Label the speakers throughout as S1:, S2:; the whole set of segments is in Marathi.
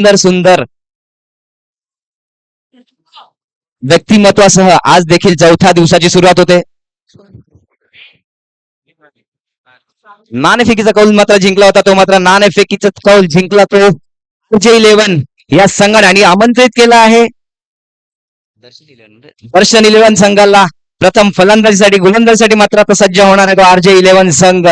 S1: सुंदर सुंदर व्यक्तिमत्वासह आज देखील चौथ्या दिवसाची सुरुवात होते. नाणेफेकीचा कौल मात्र जिंकला होता, तो मात्र नाणेफेकीचा कौल जिंकला तो RJ11 या संघाने आणि आमंत्रित केला आहे दर्शन 11 संघाला. प्रथम फलंदाजीसाठी गोलंदाजीसाठी मात्र आता सज्ज होणार आहे तो RJ11 संघ.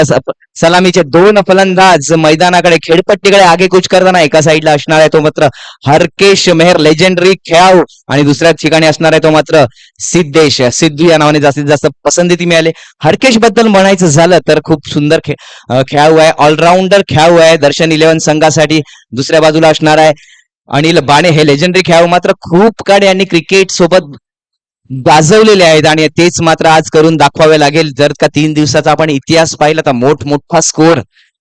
S1: सलामीचे 2 फलंदाज मैदानाकडे खेळपट्टीकडे आगेकूच करताना एका साईडला असणार आहे तो मात्र हरकेश मेहर लेजेंडरी खेळाडू आणि दुसऱ्या ठिकाणी असणार आहे तो मात्र सिद्धेश. सिद्धू या नावाने जास्तीत जास्त पसंती मिळाली. हरकेश बद्दल म्हणायचं झालं तर खूप सुंदर खेळाडू आहे, ऑलराऊंडर खेळाडू आहे दर्शन 11 संघासाठी. दुसऱ्या बाजूला असणार आहे अनिल बाणे, हे लेजेंडरी खेळाडू मात्र खूप काळ यांनी क्रिकेट सोबत गाजवलेले आहेत आणि तेच मात्र आज करून दाखवावे लागेल. जर का 3 दिवसाचा आपण इतिहास पाहिला तर मोठमोठा स्कोर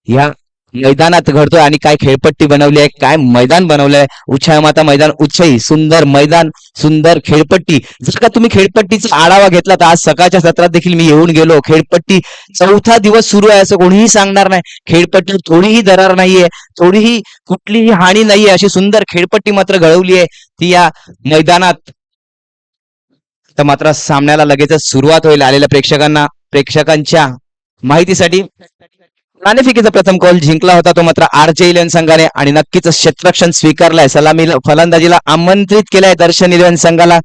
S1: या मैदानात घडतोय आणि काय खेळपट्टी बनवली आहे, काय मैदान बनवलंय. उछाय माता मैदान, उच्चई सुंदर मैदान, सुंदर खेळपट्टी. जर का तुम्ही खेळपट्टीचा आढावा घेतला तर आज सकाळच्या सत्रात देखील मी येऊन गेलो. खेळपट्टी चौथा दिवस सुरू आहे असं कोणीही सांगणार नाही. खेळपट्टी थोडीही दरार नाहीये, थोडीही कुठलीही हानी नाहीये, अशी सुंदर खेळपट्टी मात्र घडवली आहे ती या मैदानात. तर मात्र सामन्याला लगेचच सुरुवात होईल. आलेल्या प्रेक्षकांच्या माहितीसाठी नाणेफेकीचा प्रथम कॉल जिंकला होता तो मात्र RJ11 संघाने आणि नक्कीच क्षेत्ररक्षण स्वीकारलाय. सलामी फलंदाजीला आमंत्रित केलाय दर्शन 11 संघाला.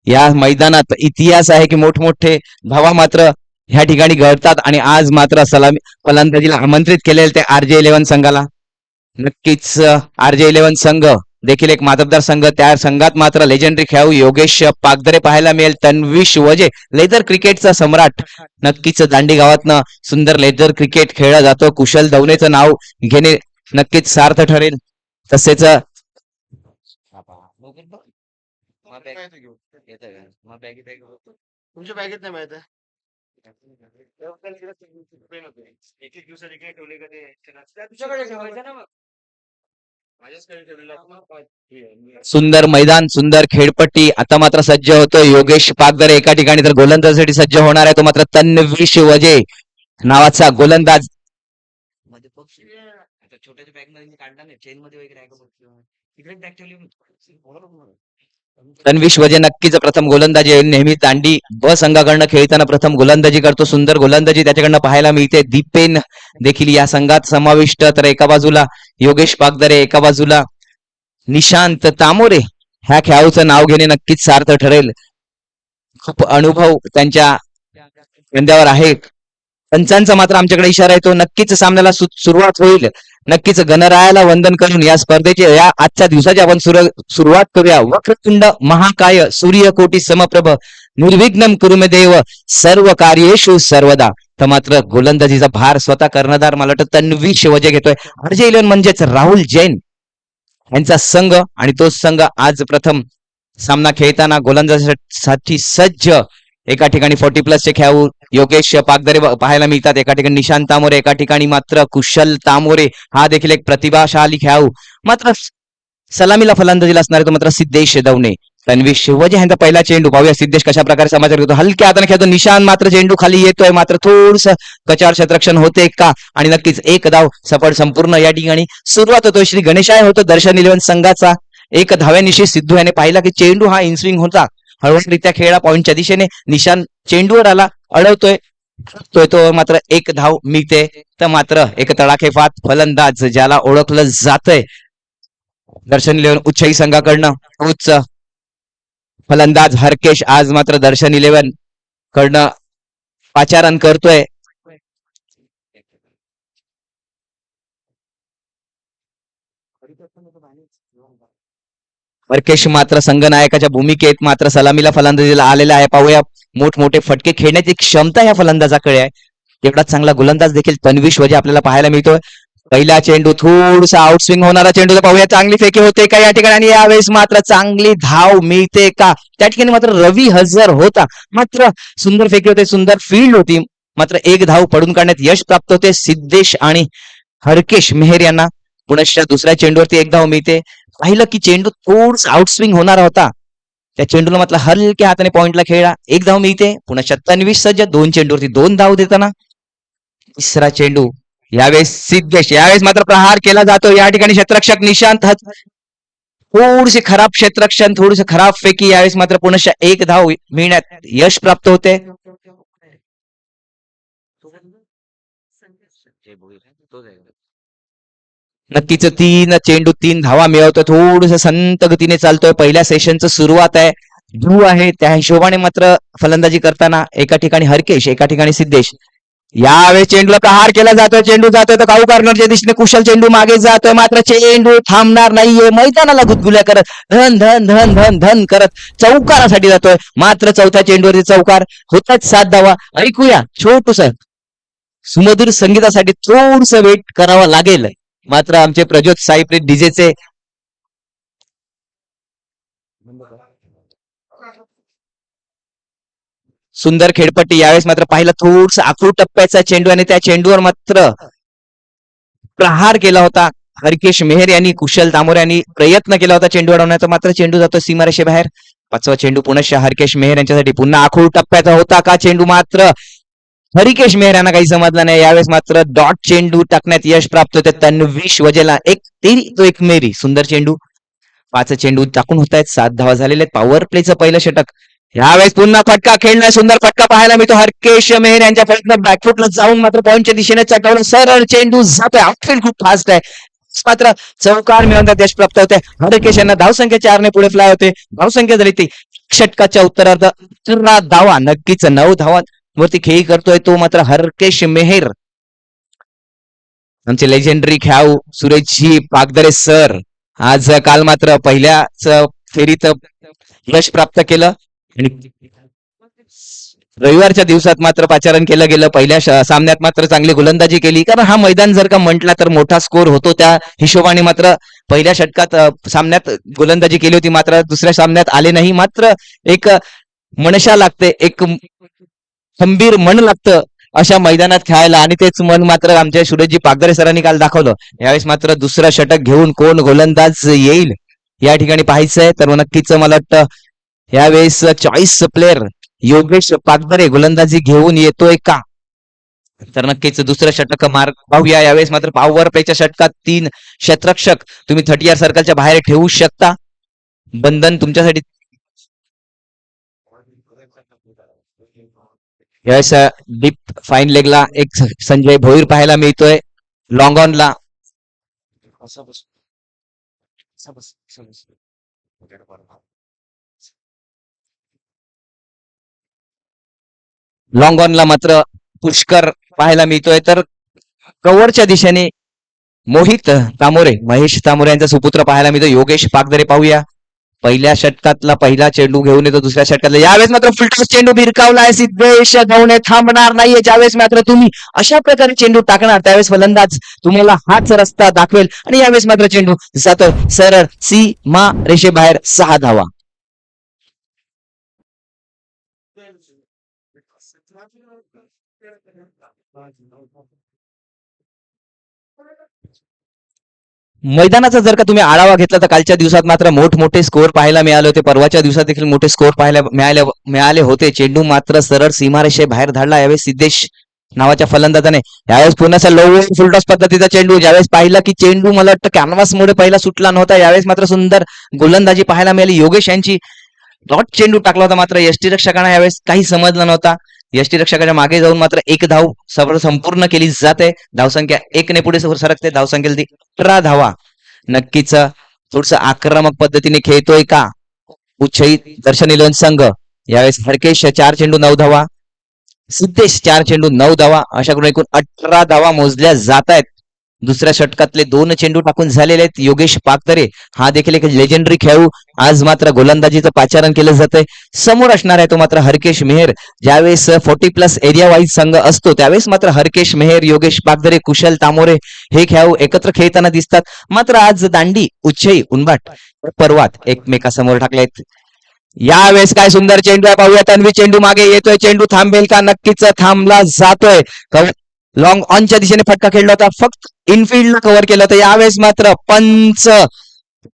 S1: या मैदानात इतिहास आहे की मोठमोठे धावा मात्र ह्या ठिकाणी घडतात आणि आज मात्र सलामी फलंदाजीला आमंत्रित केलेले ते RJ11 संघाला. नक्कीच RJ11 संघ देखील एक मातबदार संघ. त्या संघात मात्र लेजेंडरी खेळाडू योगेश पागदरे पाहायला मिळेल. तन्वीश वजे लेदर क्रिकेटचा सम्राट. नक्कीच दांडी गावातनं सुंदर लेदर क्रिकेट खेळला जातो. कुशल दवनेचं नाव घेणे नक्कीच सार्थ ठरेल. तसेच
S2: तुमच्या बॅगेत नाही माहित आहे.
S1: सुंदर मैदान, सुंदर खेळपट्टी. आता मात्र सज्ज होतोय योगेश पागदरे एका ठिकाणी, तर गोलंदाजीसाठी सज्ज होणार आहे तो मात्र तन्वीश वजे नावाचा गोलंदाज. छोट्याच्या बॅग मध्ये काढला नाही, चेन मध्ये वगैरे तन्वीश वजे नक्कीच प्रथम गोलंदाजी. नेहमी दांडी ब संघाकडनं खेळताना प्रथम गोलंदाजी करतो. सुंदर गोलंदाजी त्याच्याकडनं पाहायला मिळते. दीपेन देखील या संघात समाविष्ट. तर एका बाजूला योगेश पागदरे, एका बाजूला निशांत तामोरे. ह्या खेळाडूचं नाव घेणे नक्कीच सार्थ ठरेल. खूप अनुभव त्यांच्या खांद्यावर आहे. पंचांचा मात्र आमच्याकडे इशारा येतो. नक्कीच सामन्याला सुरुवात होईल. नक्कीच गणरायाला वंदन करून या स्पर्धेची या आजच्या दिवसाची आपण सुरुवात करूया. वक्रतुंड महाकाय सूर्यकोटी समप्रभ निर्विघ्नम कुरुमे देव सर्व कार्येषु सर्वदा. तर मात्र गोलंदाजीचा भार स्वतः कर्णधार मला वाटतं तन्वीश वजे घेतोय. RJ11 म्हणजेच राहुल जैन यांचा संघ आणि तोच संघ आज प्रथम सामना खेळताना गोलंदाजीसाठी सज्ज. एका ठिकाणी 40+ चे खेळाडू योगेश पागदरे पाहायला मिळतात. एका ठिकाणी निशांत तामोरे, एका ठिकाणी मात्र कुशल तामोरे. हा देखील एक प्रतिभाशाली खेळाडू. मात्र सलामीला फलंदाजीला असणार तो मात्र सिद्धेश दवने. तन्वीश शिवजी यांचा पहिला चेंडू पाहूया सिद्धेश कशा प्रकारे समाचार घेतो. हलक्या हाताने खेळतो निशांत, मात्र चेंडू खाली येतोय. मात्र थोडस कचार क्षेत्ररक्षण होते का आणि नक्कीच एक धाव सफळ संपूर्ण या ठिकाणी सुरुवात होतो. श्री गणेशाय होतो दर्शन 11 संघाचा. 1 धाव्यानिशी सिद्धू याने पाहिला की चेंडू हा इनस्विंग होता. हळूहळूरित्या खेळला पॉइंटच्या दिशेने. निशांत चेंडूवर आला, अडवतोय तो मात्र 1 धाव मिळते. तर मात्र एक तडाखेफात फलंदाज ज्याला ओळखलं जातंय दर्शन 11 उच्चई संघाकडनं, तोच फलंदाज हरकेश आज मात्र दर्शन 11 कडनं पाचारण करतोय. हरकेश मात्र संघनायकाच्या भूमिकेत मात्र सलामीला फलंदाजीला आलेला आहे. पाहूया मोठमोठे फटके खेळण्याची क्षमता या फलंदाजाकडे आहे. तेवढाच चांगला गोलंदाज देखील तन्वीश वजे आपल्याला पाहायला मिळतोय. पहिला चेंडू थोडासा आउटस्विंग होणारा चेंडू पाहूया. चांगली फेकी होते का या ठिकाणी, यावेळेस मात्र चांगली धाव मिळते का. त्या ठिकाणी मात्र रवी हजर होता. मात्र सुंदर फेकी होते, सुंदर फील्ड होती. मात्र 1 धाव पडून काढण्यात यश प्राप्त होते सिद्धेश आणि हरकेश मेहर यांना. पुनश्च दुसऱ्या चेंडूवरती 1 धाव मिळते. पाहिलं की चेंडू थोडस आउटस्विंग होणारा होता. त्या चेंडूला मात्र हलक्या हाताने पॉइंटला खेळला. 1 धाव मिळते. पुनश्च तन्वीश सज्ज 2 चेंडूवरती 2 धाव देताना. तिसरा चेंडू यावेळेस सिद्धेश, यावेळेस मात्र प्रहार केला जातो. या ठिकाणी क्षेत्ररक्षक निशांत थोडीशी खराब क्षेत्ररक्षण, थोडीशी खराब फेकी, यावेळेस मात्र पुनश्च एक धाव मिळण्यात यश प्राप्त होते. नक्कीच चेंडू 3 धावा मिळवतोय. थोडस संत गतीने चालतोय. पहिल्या सेशनचं सुरुवात आहे. ध्रुव आहे, त्या हिशोबाने मात्र फलंदाजी करताना एका ठिकाणी हरकेश, एका ठिकाणी सिद्धेश. यावेळेस चेंडूला प्रहार केला जातोय. चेंडू जातोय तर काऊ कॉर्नरच्या दिशेने कुशल चेंडू मागे जातोय, मात्र चेंडू थांबणार नाहीये. मैदानाला गुदगुल्या करत धन धन धन धन धन करत चौकारासाठी जातोय, मात्र चौथ्या चेंडूवरती चौकार होतात 7 धावा. ऐकूया छोटूस सुमधुर संगीतासाठी थोडस वेट करावं लागेल. मात्र आमचे प्रज्योत साईप्रीत डीजेचे सुंदर खेळपट्टी. यावेळेस मात्र पाहिलं थोडस आखूड टप्प्याचा चेंडू आणि त्या चेंडूवर मात्र प्रहार केला होता हरकेश मेहर यांनी. कुशल तामोरे यांनी प्रयत्न केला होता चेंडू अडवण्याचा, मात्र चेंडू जातो सीमारेषेबाहेर. 5वा चेंडू पुनश्च हरकेश मेहर यांच्यासाठी. पुन्हा आखूड टप्प्याचा होता का चेंडू, मात्र हरिकेश मेहर यांना काही समजलं नाही. यावेळेस मात्र डॉट चेंडू टाकण्यात यश प्राप्त होते. 23 वजेला एक तेरी तो एक मेरी. सुंदर चेंडू. 5 चेंडू टाकून होत आहेत. 7 धावा झालेले आहेत. पॉवर प्लेचं पहिलं षटक. यावेळेस पुन्हा फटका खेळलाय. सुंदर फटका पाहायला मिळतो हरकेश मेहर यांच्या फटक्यात. बॅकफुटला जाऊन मात्र पॉईंटच्या दिशेने चटवलं. सरळ चेंडू जातोय. आउटफील्ड खूप फास्ट आहे, मात्र चौकार मिळवण्यात यश प्राप्त होते. हरकेश यांना धावसंख्या 4 ने पुढे फ्लाय होते. धावसंख्या झाली ती षटकाच्या उत्तरार्ध 13 धावा. नक्कीच 9 धावा वरती खेळी करतोय तो मात्र हरकेश मेहर. आमचे लेजेंडरी खेळाडू सुरेशजी पागदरे सर आज काल मात्र पहिल्याच फेरीत यश प्राप्त केलं. रविवारच्या दिवसात मात्र पाचारण केलं गेलं. पहिल्या सामन्यात मात्र चांगली गोलंदाजी केली, कारण हा मैदान जर का म्हटला तर मोठा स्कोर होतो. त्या हिशोबाने मात्र पहिल्या षटकात सामन्यात गोलंदाजी केली होती, मात्र दुसऱ्या सामन्यात आले नाही. मात्र एक मनशा लागते, एक खंबीर मन लागतं अशा मैदानात खेळायला, आणि तेच मन मात्र आमच्या सुरेशजी पागदरे सरांनी काल दाखवलं. यावेळेस मात्र दुसरं षटक घेऊन कोण गोलंदाज येईल या ठिकाणी पाहायचंय. तर नक्कीच मला वाटतं यावेळेस चॉईस प्लेअर योगेश पागदरे गोलंदाजी घेऊन येतोय का, तर नक्कीच दुसरं षटक मार्ग पाहूया. यावेळेस मात्र पॉवर प्लेच्या षटकात 3 क्षेत्ररक्षक तुम्ही 30 सर्कलच्या बाहेर ठेवू शकता. बंधन तुमच्यासाठी. यावेळेस डीप फाईन लेगला एक संजय भोईर पाहायला मिळतोय. लॉंग ऑनला लॉंग ऑनला मात्र पुष्कर पाहायला मिळतोय. तर कव्हरच्या दिशेने मोहित तामोरे, महेश तामोरे यांचा सुपुत्र पाहायला मिळतो योगेश पागदरे. पाहूया पहिल्या षटकातला पहिला चेंडू घेऊन येतो दुसऱ्या षटकातला. यावेळेस मात्र फुलटॉस चेंडू भिरकावलाय. सिद्धेश धावणे थांबणार नाहीये. ज्यावेळेस मात्र तुम्ही अशा प्रकारे चेंडू टाकणार त्यावेळेस फलंदाज तुम्हाला हाच रस्ता दाखवेल, आणि यावेळेस मात्र चेंडू जातो सरळ सीमा रेषेबाहेर. 6 धावा. मैदानाचा जर का तुम्ही आढावा घेतला तर कालच्या दिवसात मात्र मोठमोठे स्कोर पाहायला मिळाले होते. परवाच्या दिवसात देखील मोठे स्कोर पाहायला मिळाले होते. चेंडू मात्र सरळ सीमारेषे बाहेर धाडला यावेळेस सिद्धेश नावाच्या फलंदाजाने. यावेळेस पुन्हा लो फुलटॉस पद्धतीचा चेंडू. ज्यावेळेस पाहिला की चेंडू मला वाटतं कॅनव्हास मुळे पहिला सुटला नव्हता. यावेळेस मात्र सुंदर गोलंदाजी पाहायला मिळाली योगेश यांची. डॉट चेंडू टाकला होता, मात्र यष्टीरक्षकांना यावेळेस काही समजलं नव्हता. यष्टीरक्षकाच्या मागे जाऊन मात्र एक धाव संपूर्ण केली जाते. धावसंख्या 1 ने पुढे सरकते. धावसंख्या 18 धावा. नक्कीच थोडस आक्रमक पद्धतीने खेळतोय का उच्चई दर्शनी लोन संघ. यावेळेस हरकेश 4 चेंडू 9 धावा. सिद्धेश 4 चेंडू 9 धावा. अशा करून एकूण 18 धावा मोजल्या जात आहेत. दुसऱ्या षटकातले 2 चेंडू टाकून झालेले आहेत. योगेश पागदरे हा देखील एक लेजेंडरी खेळाडू. आज मात्र गोलंदाजीचं पाचारण केलं जातंय. समोर असणार आहे तो मात्र हरकेश मेहर. ज्यावेळेस 40+ एरिया वाईज संघ असतो त्यावेळेस मात्र हरकेश मेहर, योगेश पागदरे, कुशल तामोरे हे खेळाडू एकत्र खेळताना दिसतात. मात्र आज दांडी, उच्चई, उनबाट, पर्वात एकमेकासमोर टाकलेत. यावेळेस काय सुंदर चेंडू आहे पाहूया. तन्वी चेंडू मागे येतोय. चेंडू थांबेल का, नक्कीच थांबला जातोय. लॉंग ऑनच्या दिशेने फटका खेळला होता, फक्त इनफिल्डला कव्हर केलं होतं. यावेळेस मात्र पंच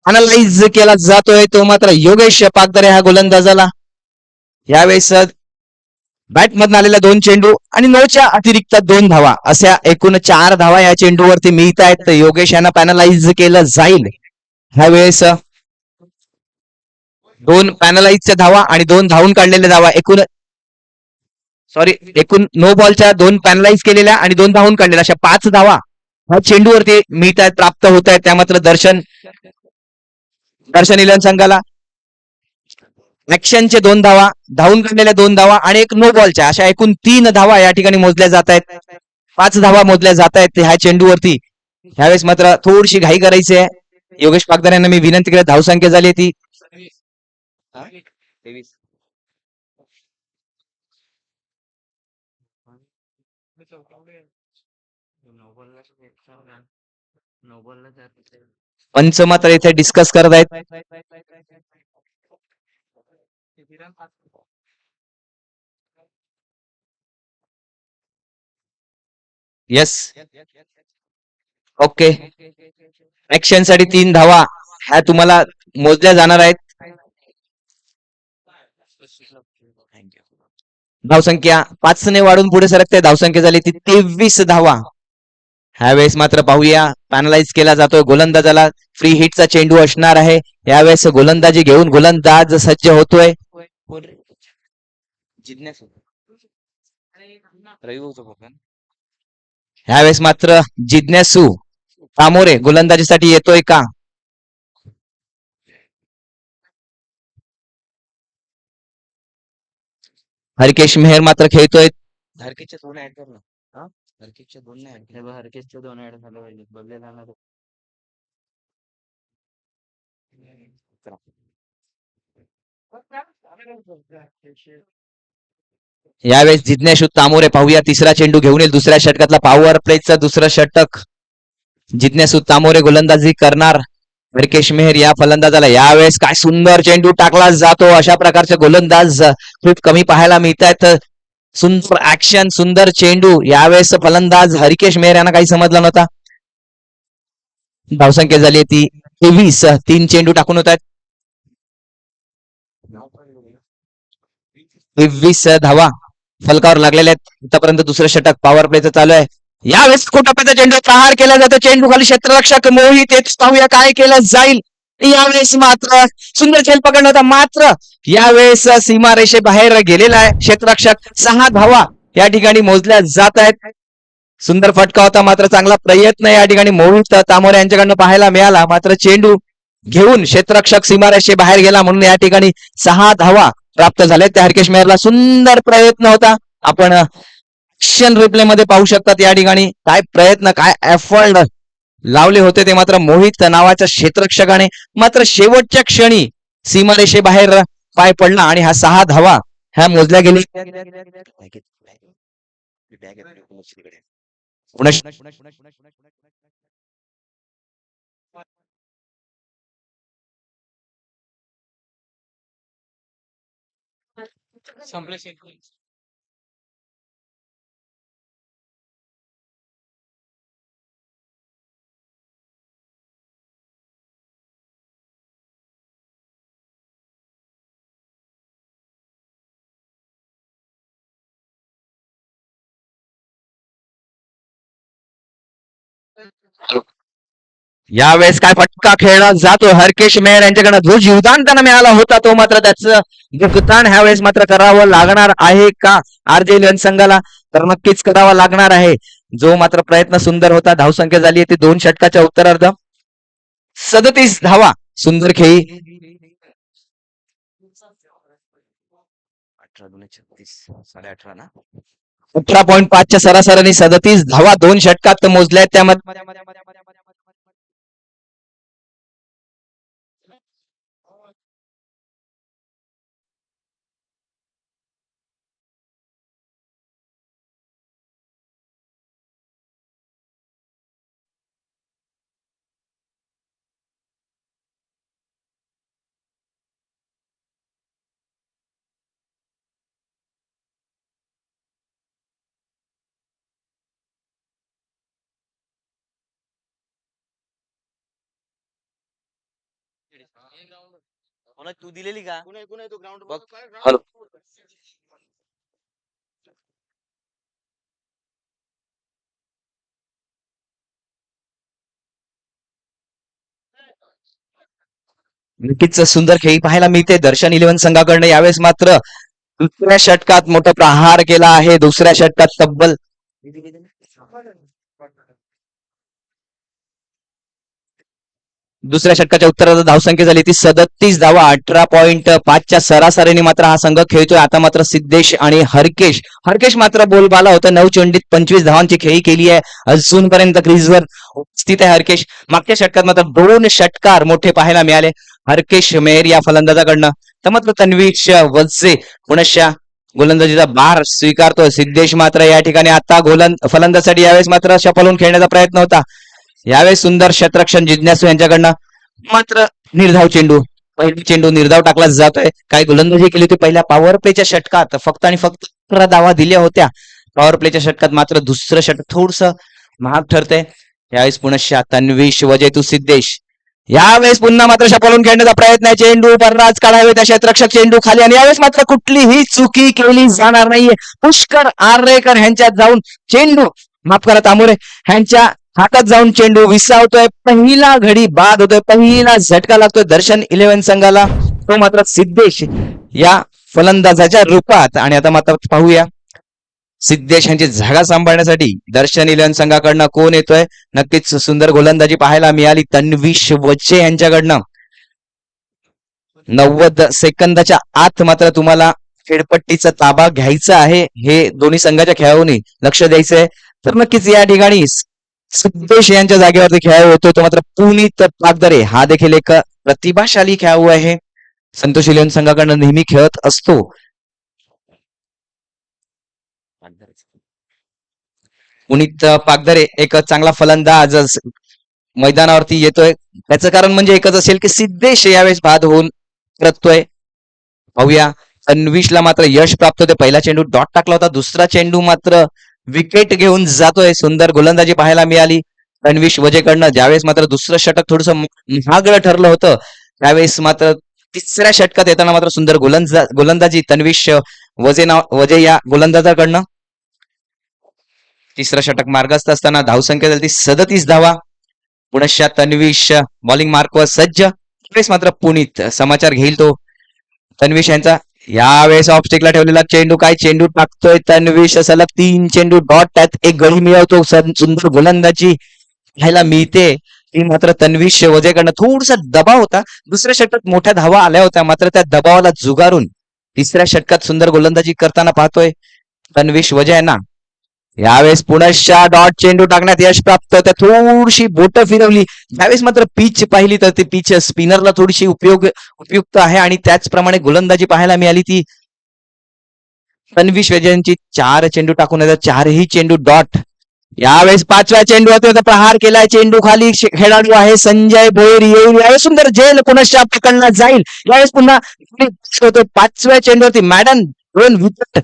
S1: अनालाइज केला जातोय तो मात्र योगेश पागदरे हा गोलंदाजाला. यावेळेस बॅट मधून आलेल्या 2 चेंडू आणि 9च्या अतिरिक्त 2 धावा अशा एकूण 4 धावा या चेंडूवरती मिळत आहेत. योगेश यांना पॅनलाइज केलं जाईल. ह्यावेळेस दोन पॅनलाइजच्या धावा आणि दोन धावून काढलेल्या धावा, एकूण सॉरी एकूण नो बॉलच्या दोन पॅनलाइज केलेल्या आणि दोन धावून काढलेल्या अशा 5 धावा ह्या चेंडूवरती मिळत आहेत, प्राप्त होत आहेत. त्या मात्र दर्शन दर्शन इलन संघाला ऍक्शनचे 2 धावा, धावून काढलेल्या 2 धावा आणि एक नो बॉलच्या अशा एकूण 3 धावा या ठिकाणी मोजल्या जात आहेत. 5 धावा मोजल्या जात आहेत ह्या चेंडूवरती. ह्यावेळेस मात्र थोडीशी घाई करायची आहे. योगेश पागदार यांना मी विनंती केली, धावसंख्या झाली ती 23. पंच मात्र इथे डिस्कस करत आहेत. Yes, okay. ऍक्शन साठी 3 धावा ह्या तुम्हाला मोजल्या जाणार आहेत. धावसंख्या 5ने वाढून पुढे सरकते. धावसंख्या झाली ती 23 धावा. ह्यावेळेस मात्र पाहूया, पॅनलाइज केला जातोय गोलंदाजाला. फ्री हिटचा चेंडू असणार आहे. यावेळेस गोलंदाजी घेऊन गोलंदाज सज्ज होतोय. ह्यावेळेस मात्र जिज्ञासू सामोरे गोलंदाजीसाठी येतोय का? हरकेश मेहर मात्र खेळतोय. हरकेशच्या 2 ऍड कर ना. हरकेशच्या 2 नाही ऍड, हरकेशच्या 2 ऍड झालं पाहिजे, बदले जाणार. यावेळेस जिज्ञासू तामोरे पाहूया, तिसरा चेंडू घेऊन येईल दुसऱ्या षटकातला पॉवर प्लेचं दुसरं षटक. जिज्ञासू तामोरे गोलंदाजी करणार. हरकेश मेहर या फलंदाजाला यावेळेस काय सुंदर चेंडू टाकला जातो. अशा प्रकारचे गोलंदाज खूप कमी पाहायला मिळत आहेत. सुंदर ऍक्शन, सुंदर चेंडू. यावेळेस फलंदाज हरिकेश मेहर यांना काही समजला नव्हता. धावसंख्या झाली ती 23. 3 चेंडू टाकून होत आहेत. 23 धावा फलकावर लागलेल्या आहेत. आतापर्यंत दुसरं षटक पॉवर प्लेचं चालू आहे. यावेळेस कोटाप्याचा चेंडू प्रहार केला जातो. चेंडू खाली क्षेत्ररक्षक मोहित येत, पाहूया काय केलं जाईल. यावेळेस मात्र सुंदर खेळ पकडला होता, मात्र यावेळेस सीमारेषे बाहेर गेलेला आहे क्षेत्ररक्षक. 6 धावा या ठिकाणी मोजल्या जात आहेत. सुंदर फटका होता, मात्र चांगला प्रयत्न या ठिकाणी मोहित तामोरे यांच्याकडनं पाहायला मिळाला. मात्र चेंडू घेऊन क्षेत्ररक्षक सीमारेषे बाहेर गेला, म्हणून या ठिकाणी 6 धावा प्राप्त झाले. त्या हरकेश मेहरला सुंदर प्रयत्न होता. आपण ऍक्शन रिप्ले मध्ये पाहू शकतात. या ठिकाणी काय प्रयत्न, काय एफर्ट लावले होते ते मात्र मोहित नावाच्या क्षेत्ररक्षकाने. मात्र शेवटच्या क्षणी सीमारेषे बाहेर पाय पडला आणि ह्या 6 धावा ह्या मोजल्या गेल्या. यावेळेस काय फटका खेळला जातो. हरकेश मेहर यांच्याकडनं जो जीवदान त्यांना मिळाला होता, तो मात्र त्याचं योगदान ह्यावेळेस मात्र करावं लागणार आहे का आरजे इलेव्हन संघाला? तर नक्कीच करावा लागणार आहे. जो मात्र प्रयत्न सुंदर होता. धावसंख्या झाली ती 2 षटकाच्या उत्तरार्ध 37 धावा. सुंदर खेळी. 18.5च्या सरासरीने 37 धावा 2 षटकात मोजल्या. त्यामध्ये तू दिलेली का? हॅलो, नक्कीच सुंदर खेळी पाहायला मिळते दर्शन इलेव्हन संघाकडनं. यावेळेस मात्र दुसऱ्या षटकात मोठा प्रहार केला आहे. दुसऱ्या षटकात तब्बल दुसऱ्या षटकाच्या उत्तरार्धात धावसंख्या झाली ती 37 धावा. 18.5च्या सरासरीने मात्र हा संघ खेळतोय. आता मात्र सिद्धेश आणि हरकेश हरकेश मात्र बोलबाला होता. 9 चेंडीत 25 धावांची खेळी केली आहे. अजूनपर्यंत क्रीजवर उपस्थित आहे हरकेश. मागच्या षटकात मात्र 2 षटकार मोठे पाहायला मिळाले हरकेश मेहर या फलंदाजाकडनं. तर मात्र तन्वीश वज्जे पुनश्च गोलंदाजीचा भार स्वीकारतो. सिद्धेश मात्र या ठिकाणी आता फलंदाजासाठी यावेळेस मात्र शपलून खेळण्याचा प्रयत्न होता. यावेळेस सुंदर क्षेत्ररक्षण जिज्ञासू यांच्याकडनं. मात्र निर्धाव चेंडू पहिली चेंडू निर्धाव टाकला जातोय. काही गोलंदाजी केली होती पहिल्या पॉवर प्लेच्या षटकात. फक्त आणि फक्त 11 धावा दिल्या होत्या पॉवर प्लेच्या षटकात. मात्र दुसरं षटक थोडस महाग ठरतंय. यावेळेस पुनश्च तन्वीश वजय तू सिद्धेश. यावेळेस पुन्हा मात्र शपलून खेळण्याचा प्रयत्न आहे. चेंडू परराज काढावे त्या क्षेत्ररक्षक चेंडू खाली. आणि यावेळेस मात्र कुठलीही चुकी केली जाणार नाहीये. पुष्कर आर्रेकर ह्यांच्यात जाऊन चेंडू माफ करा तांबुरे ह्यांच्या हातात जाऊन चेंडू विसावतोय. पहिला घडी बाद होतोय. पहिला झटका लागतोय दर्शन इलेव्हन संघाला. तो मात्र सिद्धेश या फलंदाजाच्या रूपात. आणि आता मात्र पाहूया सिद्धेश यांची जागा सांभाळण्यासाठी दर्शन इलेव्हन संघाकडनं कोण येतोय. नक्कीच सुंदर गोलंदाजी पाहायला मिळाली तन्वीश वज्जे यांच्याकडनं. 90 सेकंदाच्या आत मात्र तुम्हाला खेळपट्टीचा ताबा घ्यायचा आहे. हे दोन्ही संघाच्या खेळाडूंनी लक्ष द्यायचंय. तर नक्कीच या ठिकाणी सिद्धेश यांच्या जागेवरती खेळाडू होतो तो मात्र पुनीत पागदरे. हा देखील एक प्रतिभाशाली खेळाडू आहे. संतोष इलेव्हन संघाकडनं नेहमी खेळत असतो. पुनीत पागदरे एक चांगला फलंदाज मैदानावरती येतोय. त्याचं कारण म्हणजे एकच असेल की सिद्धेश यावेळेस बाद होऊन परततोय. पाहूया तन्वीशला मात्र यश प्राप्त होते. पहिला चेंडू डॉट टाकला होता. दुसरा चेंडू मात्र विकेट घेऊन जातोय. सुंदर गोलंदाजी पाहायला मिळाली तन्वीश वजेकडनं. ज्यावेळेस मात्र दुसरं षटक थोडस महागडं ठरलं होतं त्यावेळेस मात्र तिसऱ्या षटकात येताना मात्र सुंदर गोलंदाजी तन्वीश वजे या गोलंदाजाकडनं. तिसरं षटक मार्गस्थ असताना धावसंख्या झाली 37 धावा. पुनश्च तन्वीश बॉलिंग मार्कवर सज्ज. त्यावेळेस मात्र पुनीत समाचार घेईल तो तन्वीश यांचा. यावेळेस ऑफस्टिकला ठेवलेला चेंडू काय चेंडू टाकतोय तन्वीश. सलग 3 चेंडू डॉट. त्यात एक गडी मिळवतो. सुंदर गोलंदाजी पाहायला मिळते. ती मात्र तन्वीश वजेकडनं. थोडासा दबाव होता. दुसऱ्या षटकात मोठ्या धावा आल्या होत्या. मात्र त्या दबावाला जुगारून तिसऱ्या षटकात सुंदर गोलंदाजी करताना पाहतोय तन्वीश वजे यांना. यावेळेस पुनश्च डॉट चेंडू टाकण्यात यश प्राप्त. त्या थोडीशी बोट फिरवली. यावेळेस मात्र पिच पाहिली तर ती पिच स्पिनरला थोडीशी उपयुक्त आहे. आणि त्याचप्रमाणे गोलंदाजी पाहायला मिळाली ती तन्वीश वजेंची. 4 चेंडू टाकून येतात. 4ही चेंडू डॉट. यावेळेस 5व्या चेंडूवर प्रहार केलाय. चेंडू खाली खेळाडू आहे संजय भोईर येईल. यावेळेस सुंदर झेल पुनश्च पकडला जाईल. यावेळेस पुन्हा 5व्या चेंडूवरती मॅडन 2 विकेट.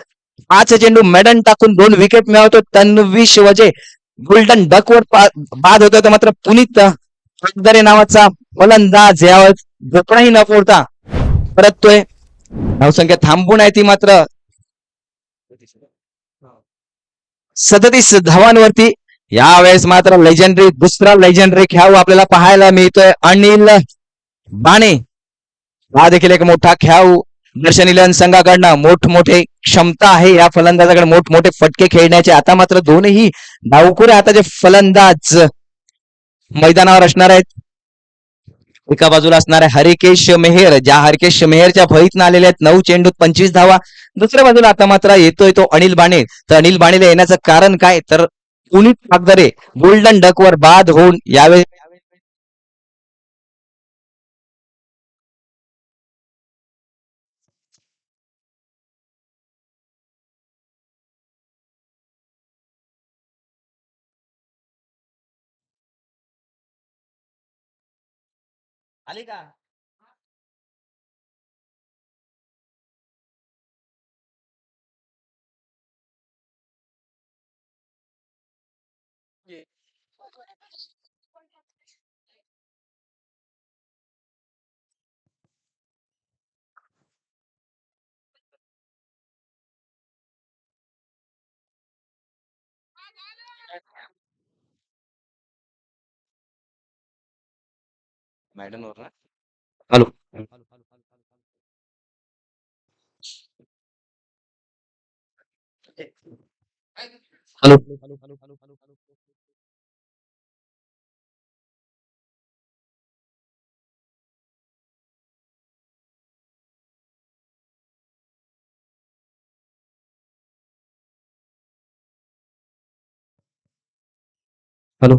S1: 5 चेंडू मॅडन टाकून 2 विकेट मिळवतो तन्वीश वजे. गोल्डन डकवर बाद होतोय. तर मात्र पुनीत पागदरे नावाचा फलंदाज यावर झोपणाही न फोडता परततोय. धावसंख्या थांबून आहे ती मात्र 37 धावांवरती. यावेळेस मात्र लेजेंडरी दुसरा लेजेंडरी खेळाडू आपल्याला पाहायला मिळतोय अनिल बाणे. हा देखील एक मोठा खेळाडू दर्शन इलेव्हन संघाकडनं. मोठमोठे क्षमता आहे या फलंदाजाकडे मोठमोठे फटके खेळण्याचे. आता मात्र दोनही डावखुरे हाताचे फलंदाज मैदानावर असणार आहेत. एका बाजूला असणार आहे हरिकेश मेहर. ज्या हरिकेश मेहरच्या फळीतनं आलेल्या आहेत 9 चेंडूत 25 धावा. दुसऱ्या बाजूला आता मात्र येतोय तो अनिल बाणे. तर अनिल बाणेला येण्याचं कारण काय तर पुनीत पागदरे गोल्डन डकवर बाद होऊन यावेळी आली का मॅडम वर हॅलो. हॅलो. हॅलो.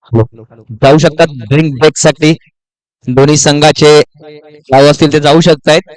S1: जाऊ शकतात ड्रिंक ब्रेक साठी. दोन्ही संघाचे धाव असतील ते जाऊ शकतायत.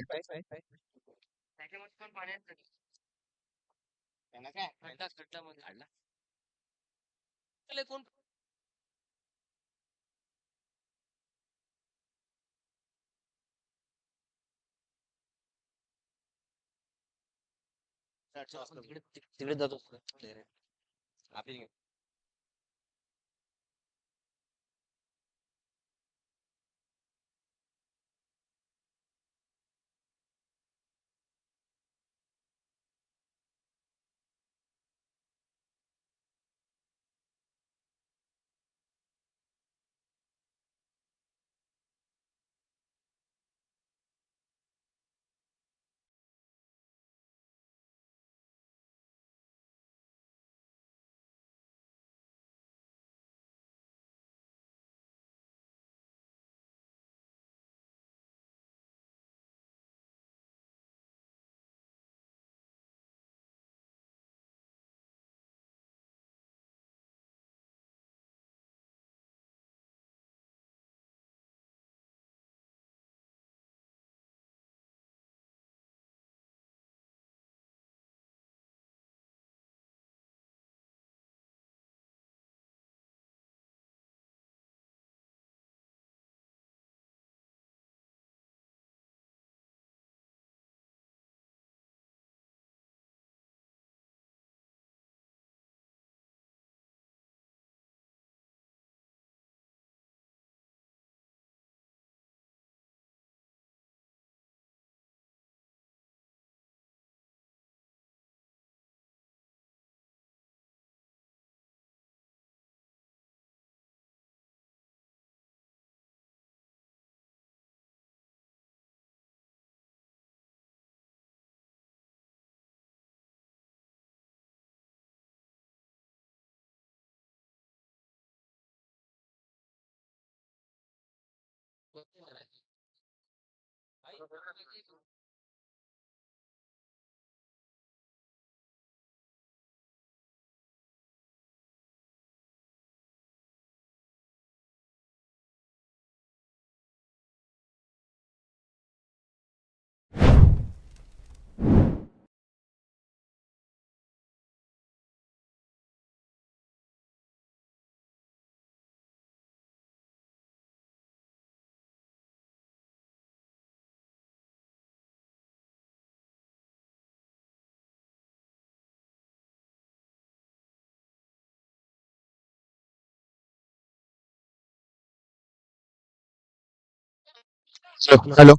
S2: हॅलो.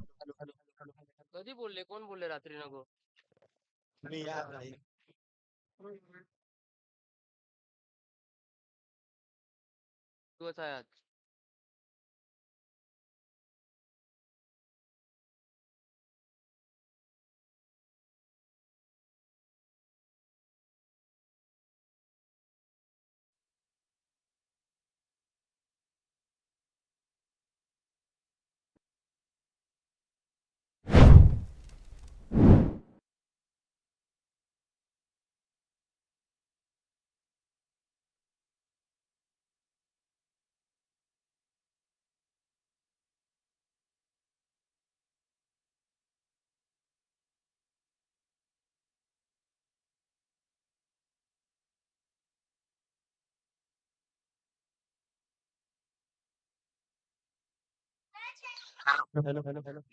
S3: कधी बोलले कोण बोलले रात्री नको दिवस आहे आज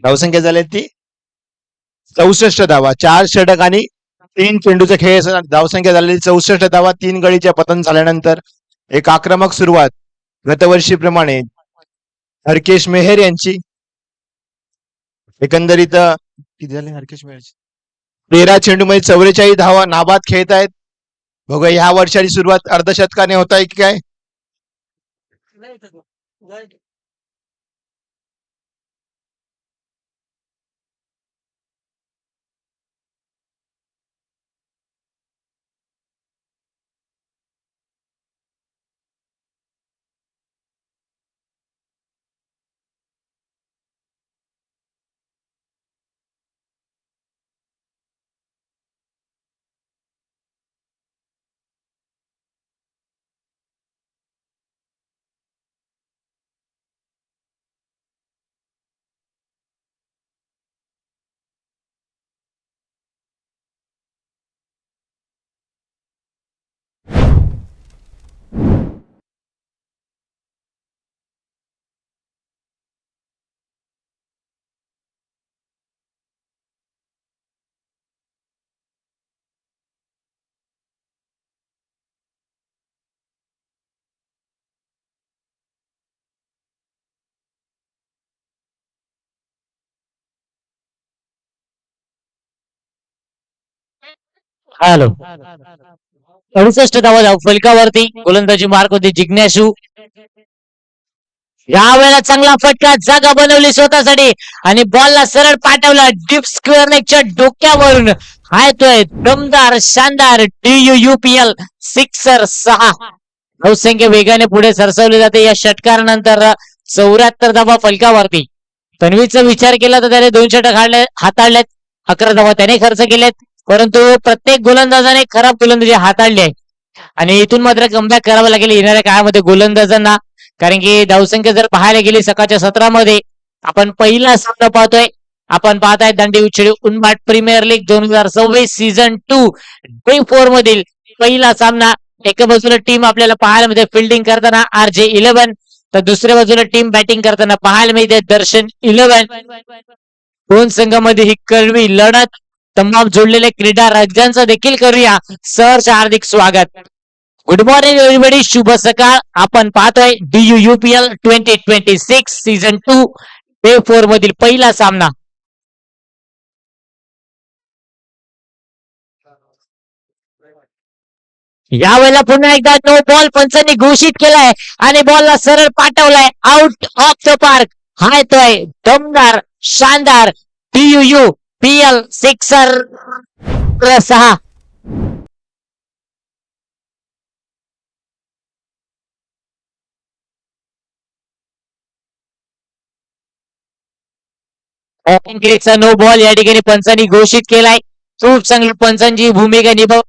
S2: धावसंख्या झाली ती 64 धावा, 4 षटक आणि 3 चेंडूचा खेळ असून धावसंख्या झालेली 64 धावा, 3 गडीच्या पतन झाल्यानंतर एक आक्रमक सुरुवात गतवर्षीप्रमाणे हरकेश मेहर यांची. एकंदरीत किती झाले हरकेश मेहरची 13 चेंडूमध्ये 44 धावा नाबाद खेळत आहेत. बघूया ह्या वर्षाची सुरुवात अर्धशतकाने होत आहे की काय.
S4: हॅलो 68 धावा फलकावरती गोलंदाजी मार्क होती जिग्नेशू. या वेळेला चांगला फटका, जागा बनवली स्वतःसाठी आणि बॉलला सरळ पाठवला डीप स्क्वेअर लेगच्या डोक्यावरून. हाय तोय दमदार शानदार DUUPL सिक्सर 6. धावसंख्या वेगाने पुढे सरसवली जाते या षटकारानंतर. 74 धावा फलकावरती. तन्वीचा विचार केला तर त्याने 2 षटक हाताळलेत. 11 धावा त्याने खर्च केलेत, परंतु प्रत्येक गोलंदाजाने खराब गोलंदाजी हाताळली आहे आणि इथून मात्र कमबॅक करावं लागेल येणाऱ्या काळामध्ये गोलंदाजांना. कारण की धावसंख्या जर पाहायला गेली सकाळच्या सत्रामध्ये आपण पहिला सामना पाहतोय. आपण पाहताय दांडी उछळी उन्माद प्रीमियर लीग 2026 सीझन 2 डे 4 मधील पहिला सामना. एका बाजूला टीम आपल्याला पाहायला मिळते फिल्डिंग करताना RJ11, तर दुसऱ्या बाजूला टीम बॅटिंग करताना पाहायला मिळते दर्शन 11. दोन संघामध्ये ही कळवी लढत. तमाम जोडलेले क्रीडा राज्यांचं देखील करूया सहर्ष हार्दिक स्वागत. गुड मॉर्निंग एव्हरीबडी, शुभ सकाळ. आपण पाहतोय DUUPL 2026 सीझन 2 डे 4 मधील पहिला सामना. यावेळेला पुन्हा एकदा नो बॉल पंचांनी घोषित केलाय आणि बॉलला सरळ पाठवलाय आउट ऑफ द पार्क. हाय तोय दमदार शानदार DUUPL सिक्सर 6. नो बॉल या ठिकाणी पंचांनी घोषित केलाय. खूप चांगली पंचांची भूमिका निभाव.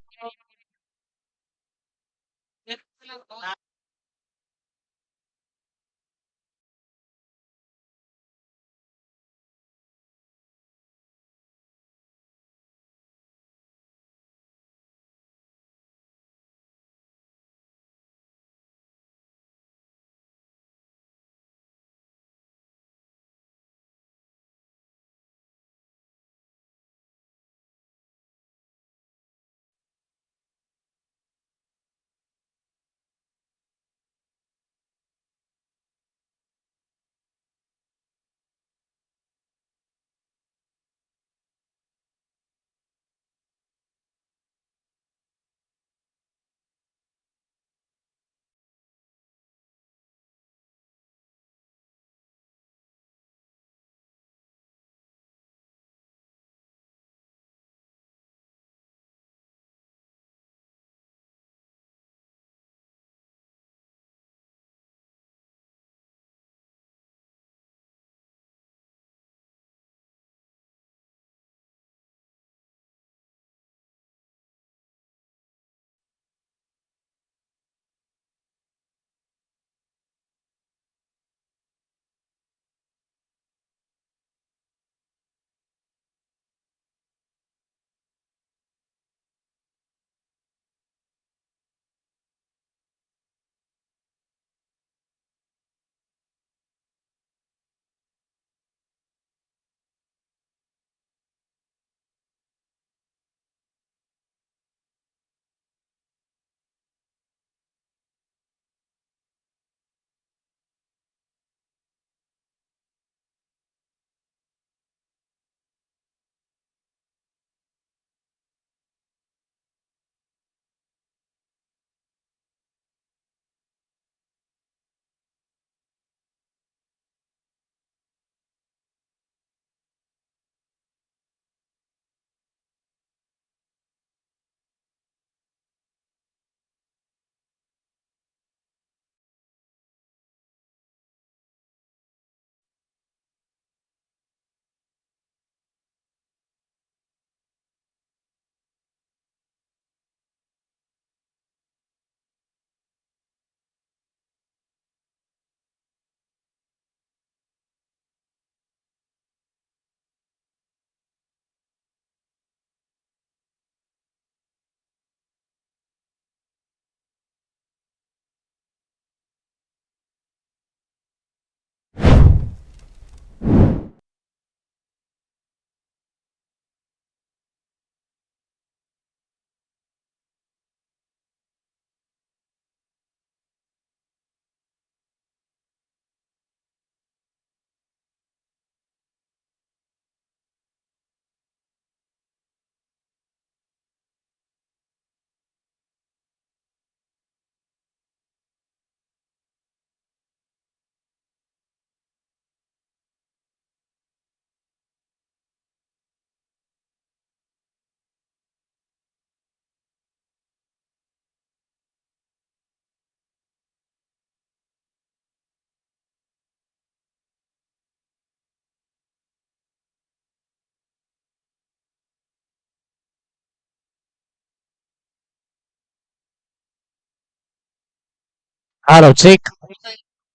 S4: Hello check.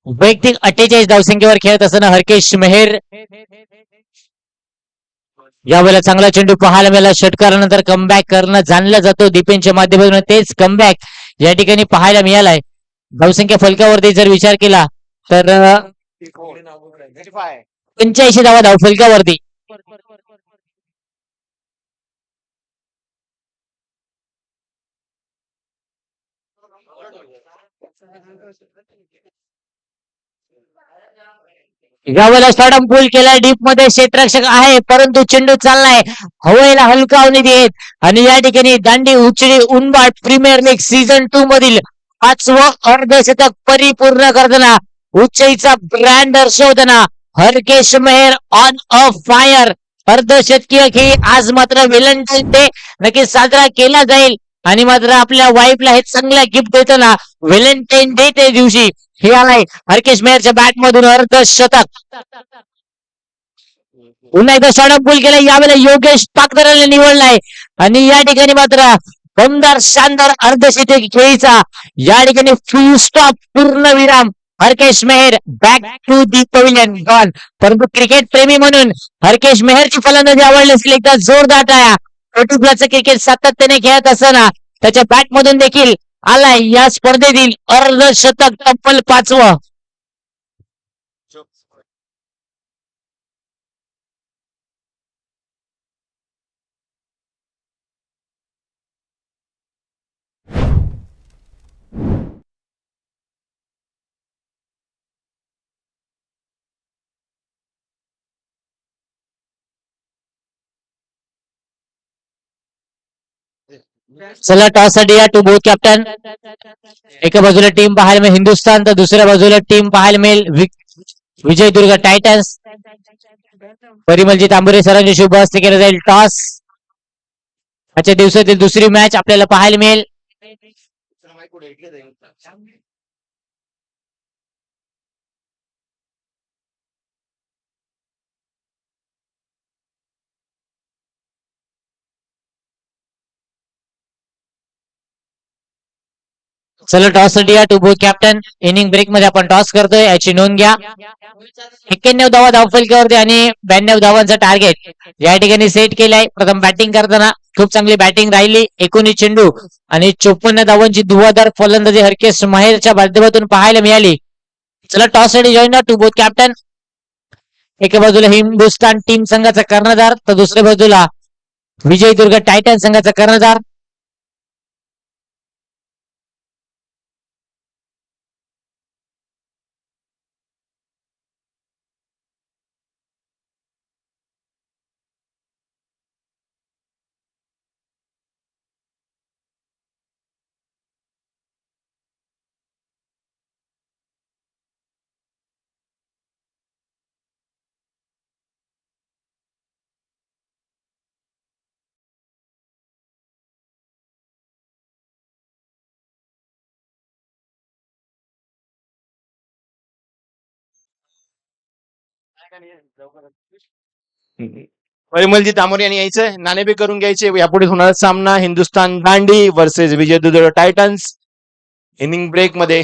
S4: वैयक्तिक 48 धावसंख्येवर खेळत असताना हरकेश मेहर यावेळेला चांगला चेंडू पाहायला मिळाला. षटकारानंतर कमबॅक करणं जाणलं जातो डिफेन्सच्या माध्यमातून, तेच कमबॅक या ठिकाणी पाहायला मिळालाय. धावसंख्या फलकावरती जर विचार केला तर 85 धावा धावफलकावरती. यावेळेला स्टार्टअप पूल केलाय. डीप मध्ये क्षेत्ररक्षक आहे परंतु चेंडू चाललाय हवेला हलकावणी देत आणि या ठिकाणी दांडी उचडी उनबाट प्रीमियर लीग सीझन 2 मधील 5वं अर्धशतक परिपूर्ण करताना उच्चईचा ब्रँड दर्शवताना Harkesh Meher on a fire. अर्धशतकीय खेळ आज मात्र व्हॅलेंटाईन डे नक्की साजरा केला जाईल आणि मात्र आपल्या वाईफला हे चांगल्या गिफ्ट देताना व्हॅलेंटाईन डे त्या दिवशी हे आलाय हरकेश मेहरच्या बॅट मधून अर्धशतक. पुन्हा एकदा स्टार्टअप पूल केलाय. यावेळेला योगेश पाकदराने निवडलाय आणि या ठिकाणी मात्र दमदार शानदार अर्धशतकी खेळीचा या ठिकाणी फुल स्टॉप पूर्ण विराम. Harkesh Meher back to the pavilion gone. परंतु क्रिकेट प्रेमी म्हणून हरकेश मेहरची फलंदाजी आवडली असली एकदा जोरदार टाळ्या. कोटुंबाचं क्रिकेट सातत्याने खेळत असताना त्याच्या बॅट मधून देखील आलाय या स्पर्धेतील अर्धशतक तब्बल 5वं. चला टॉस साठी या टू बोथ कॅप्टन. एका बाजूला टीम पाहायला मिळेल हिंदुस्थान तर दुसऱ्या बाजूला टीम पाहायला मिळेल विजयदुर्ग टायटन्स. परिमलजी तांबुरे सरांच्या शुभ हस्ते केला जाईल टॉस. आजच्या दिवसातील दुसरी मॅच आपल्याला पाहायला मिळेल. चला टॉस साठी या to both captain. Inning break मध्ये आपण टॉस करतोय याची नोंद घ्या. 91 धावा धावफलकावरती आणि 92 धावांचा टार्गेट या ठिकाणी सेट केलाय. प्रथम बॅटिंग करताना खूप चांगली बॅटिंग राहिली. 19 चेंडू आणि 54 धावांची धुवाधार फलंदाजी हरकेश मेहरच्या माध्यमातून पाहायला मिळाली. चला टॉस साठी जॉईन टू बोथ कॅप्टन. एका बाजूला हिंदुस्थान टीम संघाचा कर्णधार तर दुसऱ्या बाजूला विजयदुर्ग टायटन संघाचा कर्णधार.
S2: परिमलजी तांबोरे यांनी यायचं नाणेफेक करून घ्यायचे. यापुढे होणारा सामना Hindustan Dandi versus Vijaydurg titans. Inning break मध्ये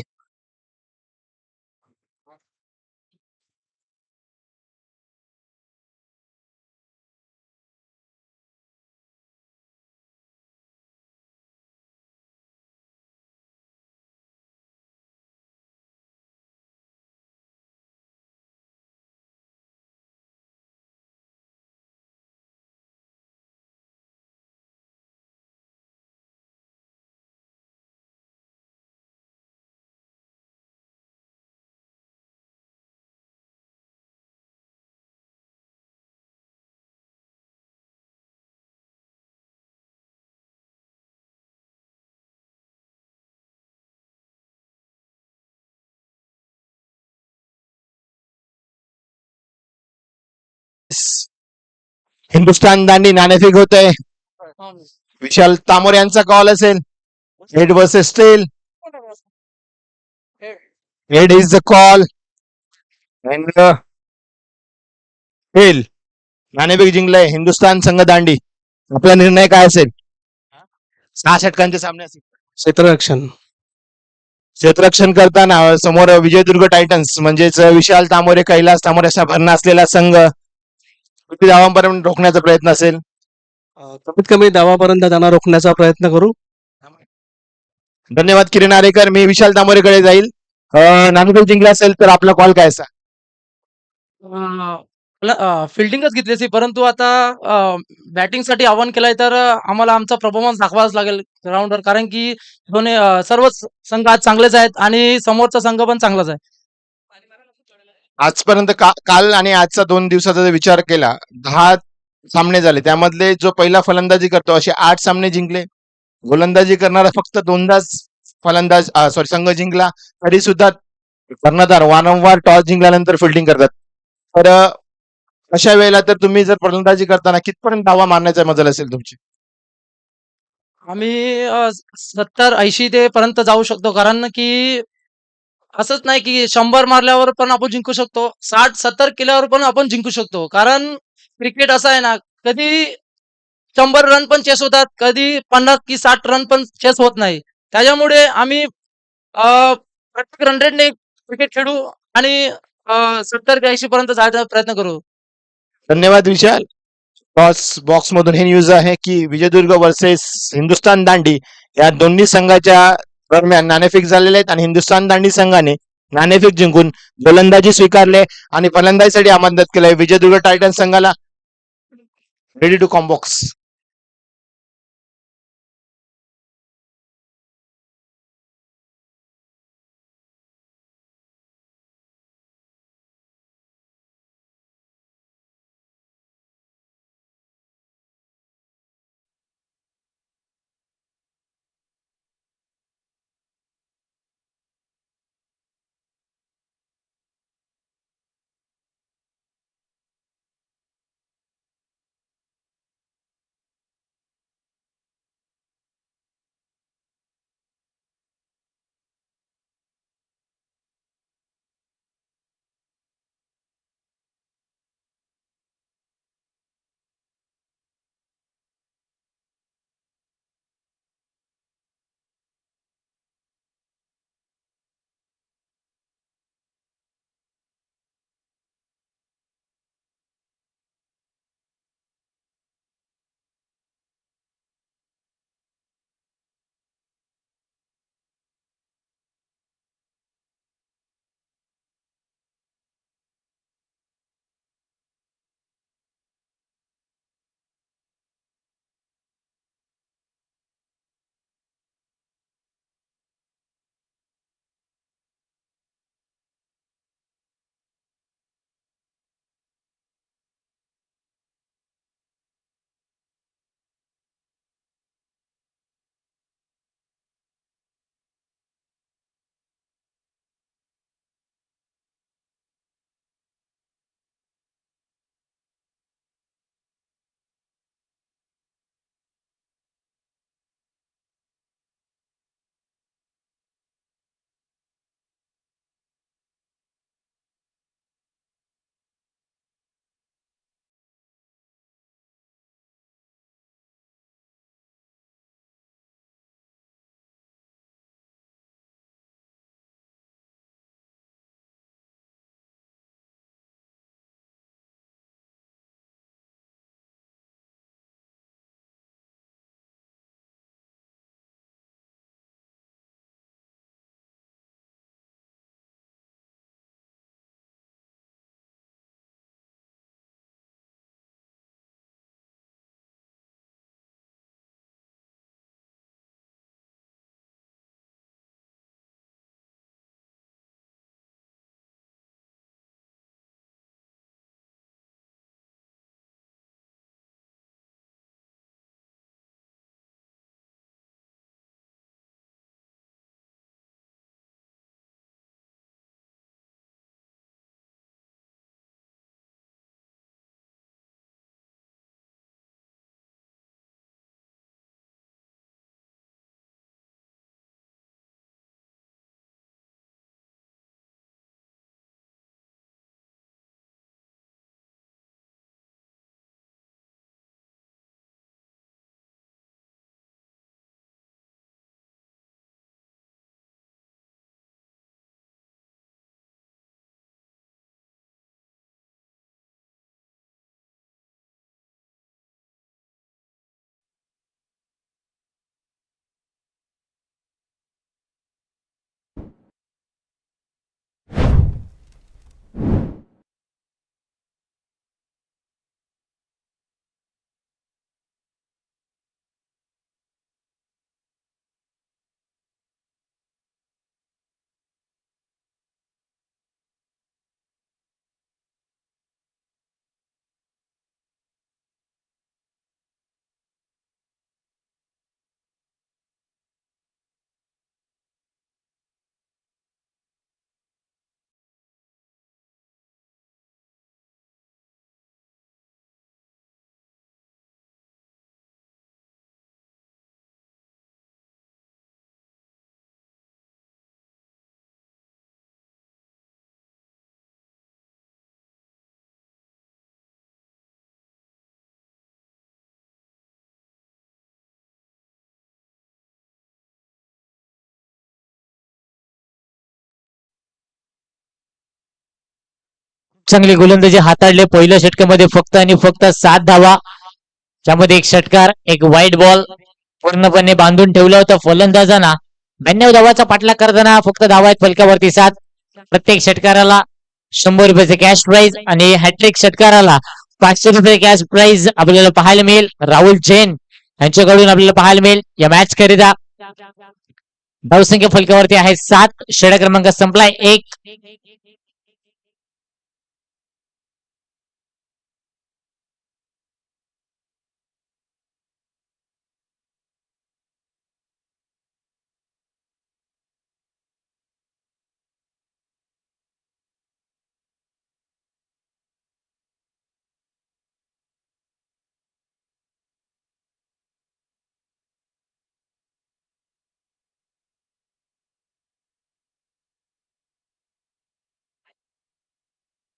S2: हिंदुस्थान दांडी नाणेफेक होत आहे. विशाल तामोरे यांचा कॉल असेल. Head versus tail. Head is the call and tail नाणेफेक जिंकलंय हिंदुस्थान संघ दांडी. आपला निर्णय काय असेल? 6 षटकांचे सामने असेल.
S5: क्षेत्ररक्षण
S2: क्षेत्ररक्षण करताना समोर विजयदुर्ग टायटन्स म्हणजेच विशाल तामोरे कैलास तामोरे असा भरणा असलेला संघ किती धावांपर्यंत रोखण्याचा प्रयत्न असेल?
S5: कमीत कमी धावापर्यंत त्यांना रोखण्याचा प्रयत्न करू.
S2: धन्यवाद किरण आरेकर. मी विशाल तामोरेकडे जाईल. नाणेफेक जिंकला असेल तर आपला कॉल काय असा?
S6: फिल्डिंगच घेतली असती, परंतु आता बॅटिंगसाठी आव्हान केलंय, तर आम्हाला आमचा परफॉर्मन्स दाखवावाच लागेल ग्राउंडवर. कारण की दोन्ही सर्वच संघ आज चांगलेच आहेत आणि समोरचा संघ पण चांगलाच आहे.
S2: आजपर्यंत काल आणि आजचा 2 दिवसाचा जर विचार केला 10 सामने झाले त्यामधले जो पहिला फलंदाजी करतो असे 8 सामने जिंकले. गोलंदाजी करणारा फक्त 2दाच फलंदाज संघ जिंकला. तरी सुद्धा कर्णधार वारंवार टॉस जिंकल्यानंतर फिल्डिंग करतात. तर अशा वेळेला तर तुम्ही जर फलंदाजी करताना कितपर्यंत धावा मारण्याचा मजल असेल तुमची?
S6: आम्ही 70-80 ते पर्यंत जाऊ शकतो. कारण की असंच नाही की 100 मारल्यावर पण आपण जिंकू शकतो. 60-70 केल्यावर पण आपण जिंकू शकतो. कारण क्रिकेट असं आहे ना, कधी 100 रन पण चेस होतात, कधी 50 की 60 रन पण चेस होत नाही. त्याच्यामुळे आम्ही प्रत्येक रन रेटने क्रिकेट खेळू आणि 70 ते 80 पर्यंत जायचा प्रयत्न करू.
S2: धन्यवाद विशाल. टॉस बॉक्स मधून हे न्यूज आहे की विजयदुर्ग वर्सेस हिंदुस्थान दांडी या दोन्ही संघाच्या दरम्यान नाणेफेक झालेले आहेत आणि हिंदुस्थान दांडी संघाने नाणेफेक जिंकून गोलंदाजी स्वीकारले आणि फलंदाजीसाठी आमंत्रित केलंय विजयदुर्ग टायटन्स संघाला. Ready to comm box.
S4: चांगली गोलंदाजी हाताळले. पहिल्या षटकामध्ये फक्त आणि फक्त 7 धावा, त्यामध्ये एक षटकार, एक वाईट बॉल पूर्णपणे बांधून ठेवलं होतं फलंदाजांना. 92 धावाचा पाठलाग करताना फक्त धावा आहेत फलकावरती 7. प्रत्येक षटकाराला 100 रुपयाचे कॅश प्राइज आणि हॅट्रिक षटकाराला 500 रुपये कॅश प्राइज आपल्याला पाहायला मिळेल. राहुल जैन यांच्याकडून आपल्याला पाहायला मिळेल या मॅच करिता. धावसंख्या फलकावरती आहे 7. षटक क्रमांक संपलाय 1.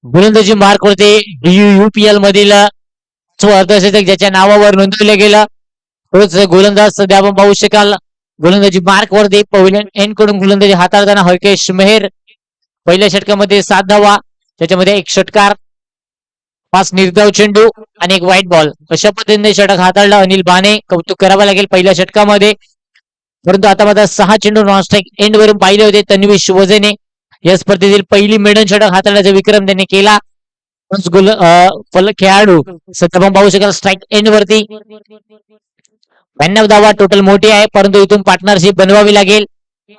S4: गोलंदाजी मार्क वरती DUPL मधील अर्धशतक ज्याच्या नावावर नोंदवलं गेलं तोच गोलंदाज सध्या आपण पाहू शकाल. गोलंदाजी मार्क वरती पवेलियन एंड कडून गोलंदाजी हाताळताना हरकेश मेहर. पहिल्या षटकामध्ये 7 धावा, त्याच्यामध्ये एक षटकार, 5 निर्धाव चेंडू आणि एक व्हाईट बॉल. अशा पद्धतीने षटक हाताळला अनिल बाने. कौतुक करावं लागेल पहिल्या षटकामध्ये. परंतु आता मात्र 6 चेंडू नॉनस्ट्राईक एंड वरून पाहिले होते तन्वीश वजेने. या स्पर्धेतील पहिली मेडन षटक हाताळण्याचा विक्रम त्यांनी केला. खेळाडू सध्या आपण पाहू शकाल स्ट्राईक एंड वरती. 92 धावा टोटल मोठी आहे, परंतु इथून पार्टनरशिप बनवावी लागेल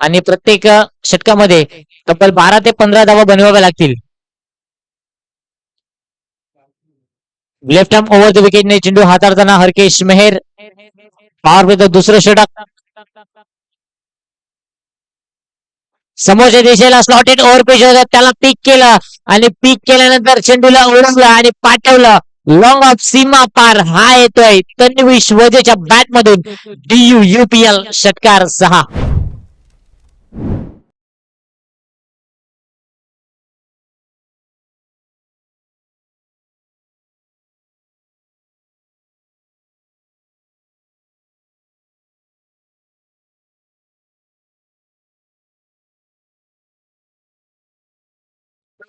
S4: आणि प्रत्येक षटकामध्ये तब्बल 12 ते 15 धावा बनवाव्या लागतील. लेफ्ट आर्म ओव्हर द विकेटने चेंडू हाताळताना हरकेश मेहर. पॉवर प्लेचं दुसरं षटक. समोरच्या दिशेला स्लॉटेड ओव्हर पिच होतं, त्याला पिक केलं आणि पिक केल्यानंतर चेंडूला उडवलं आणि पाठवलं लॉंग ऑफ सीमा पार. हा येतोय तन्वीश वजेच्या बॅट मधून. DUPL षटकार 6.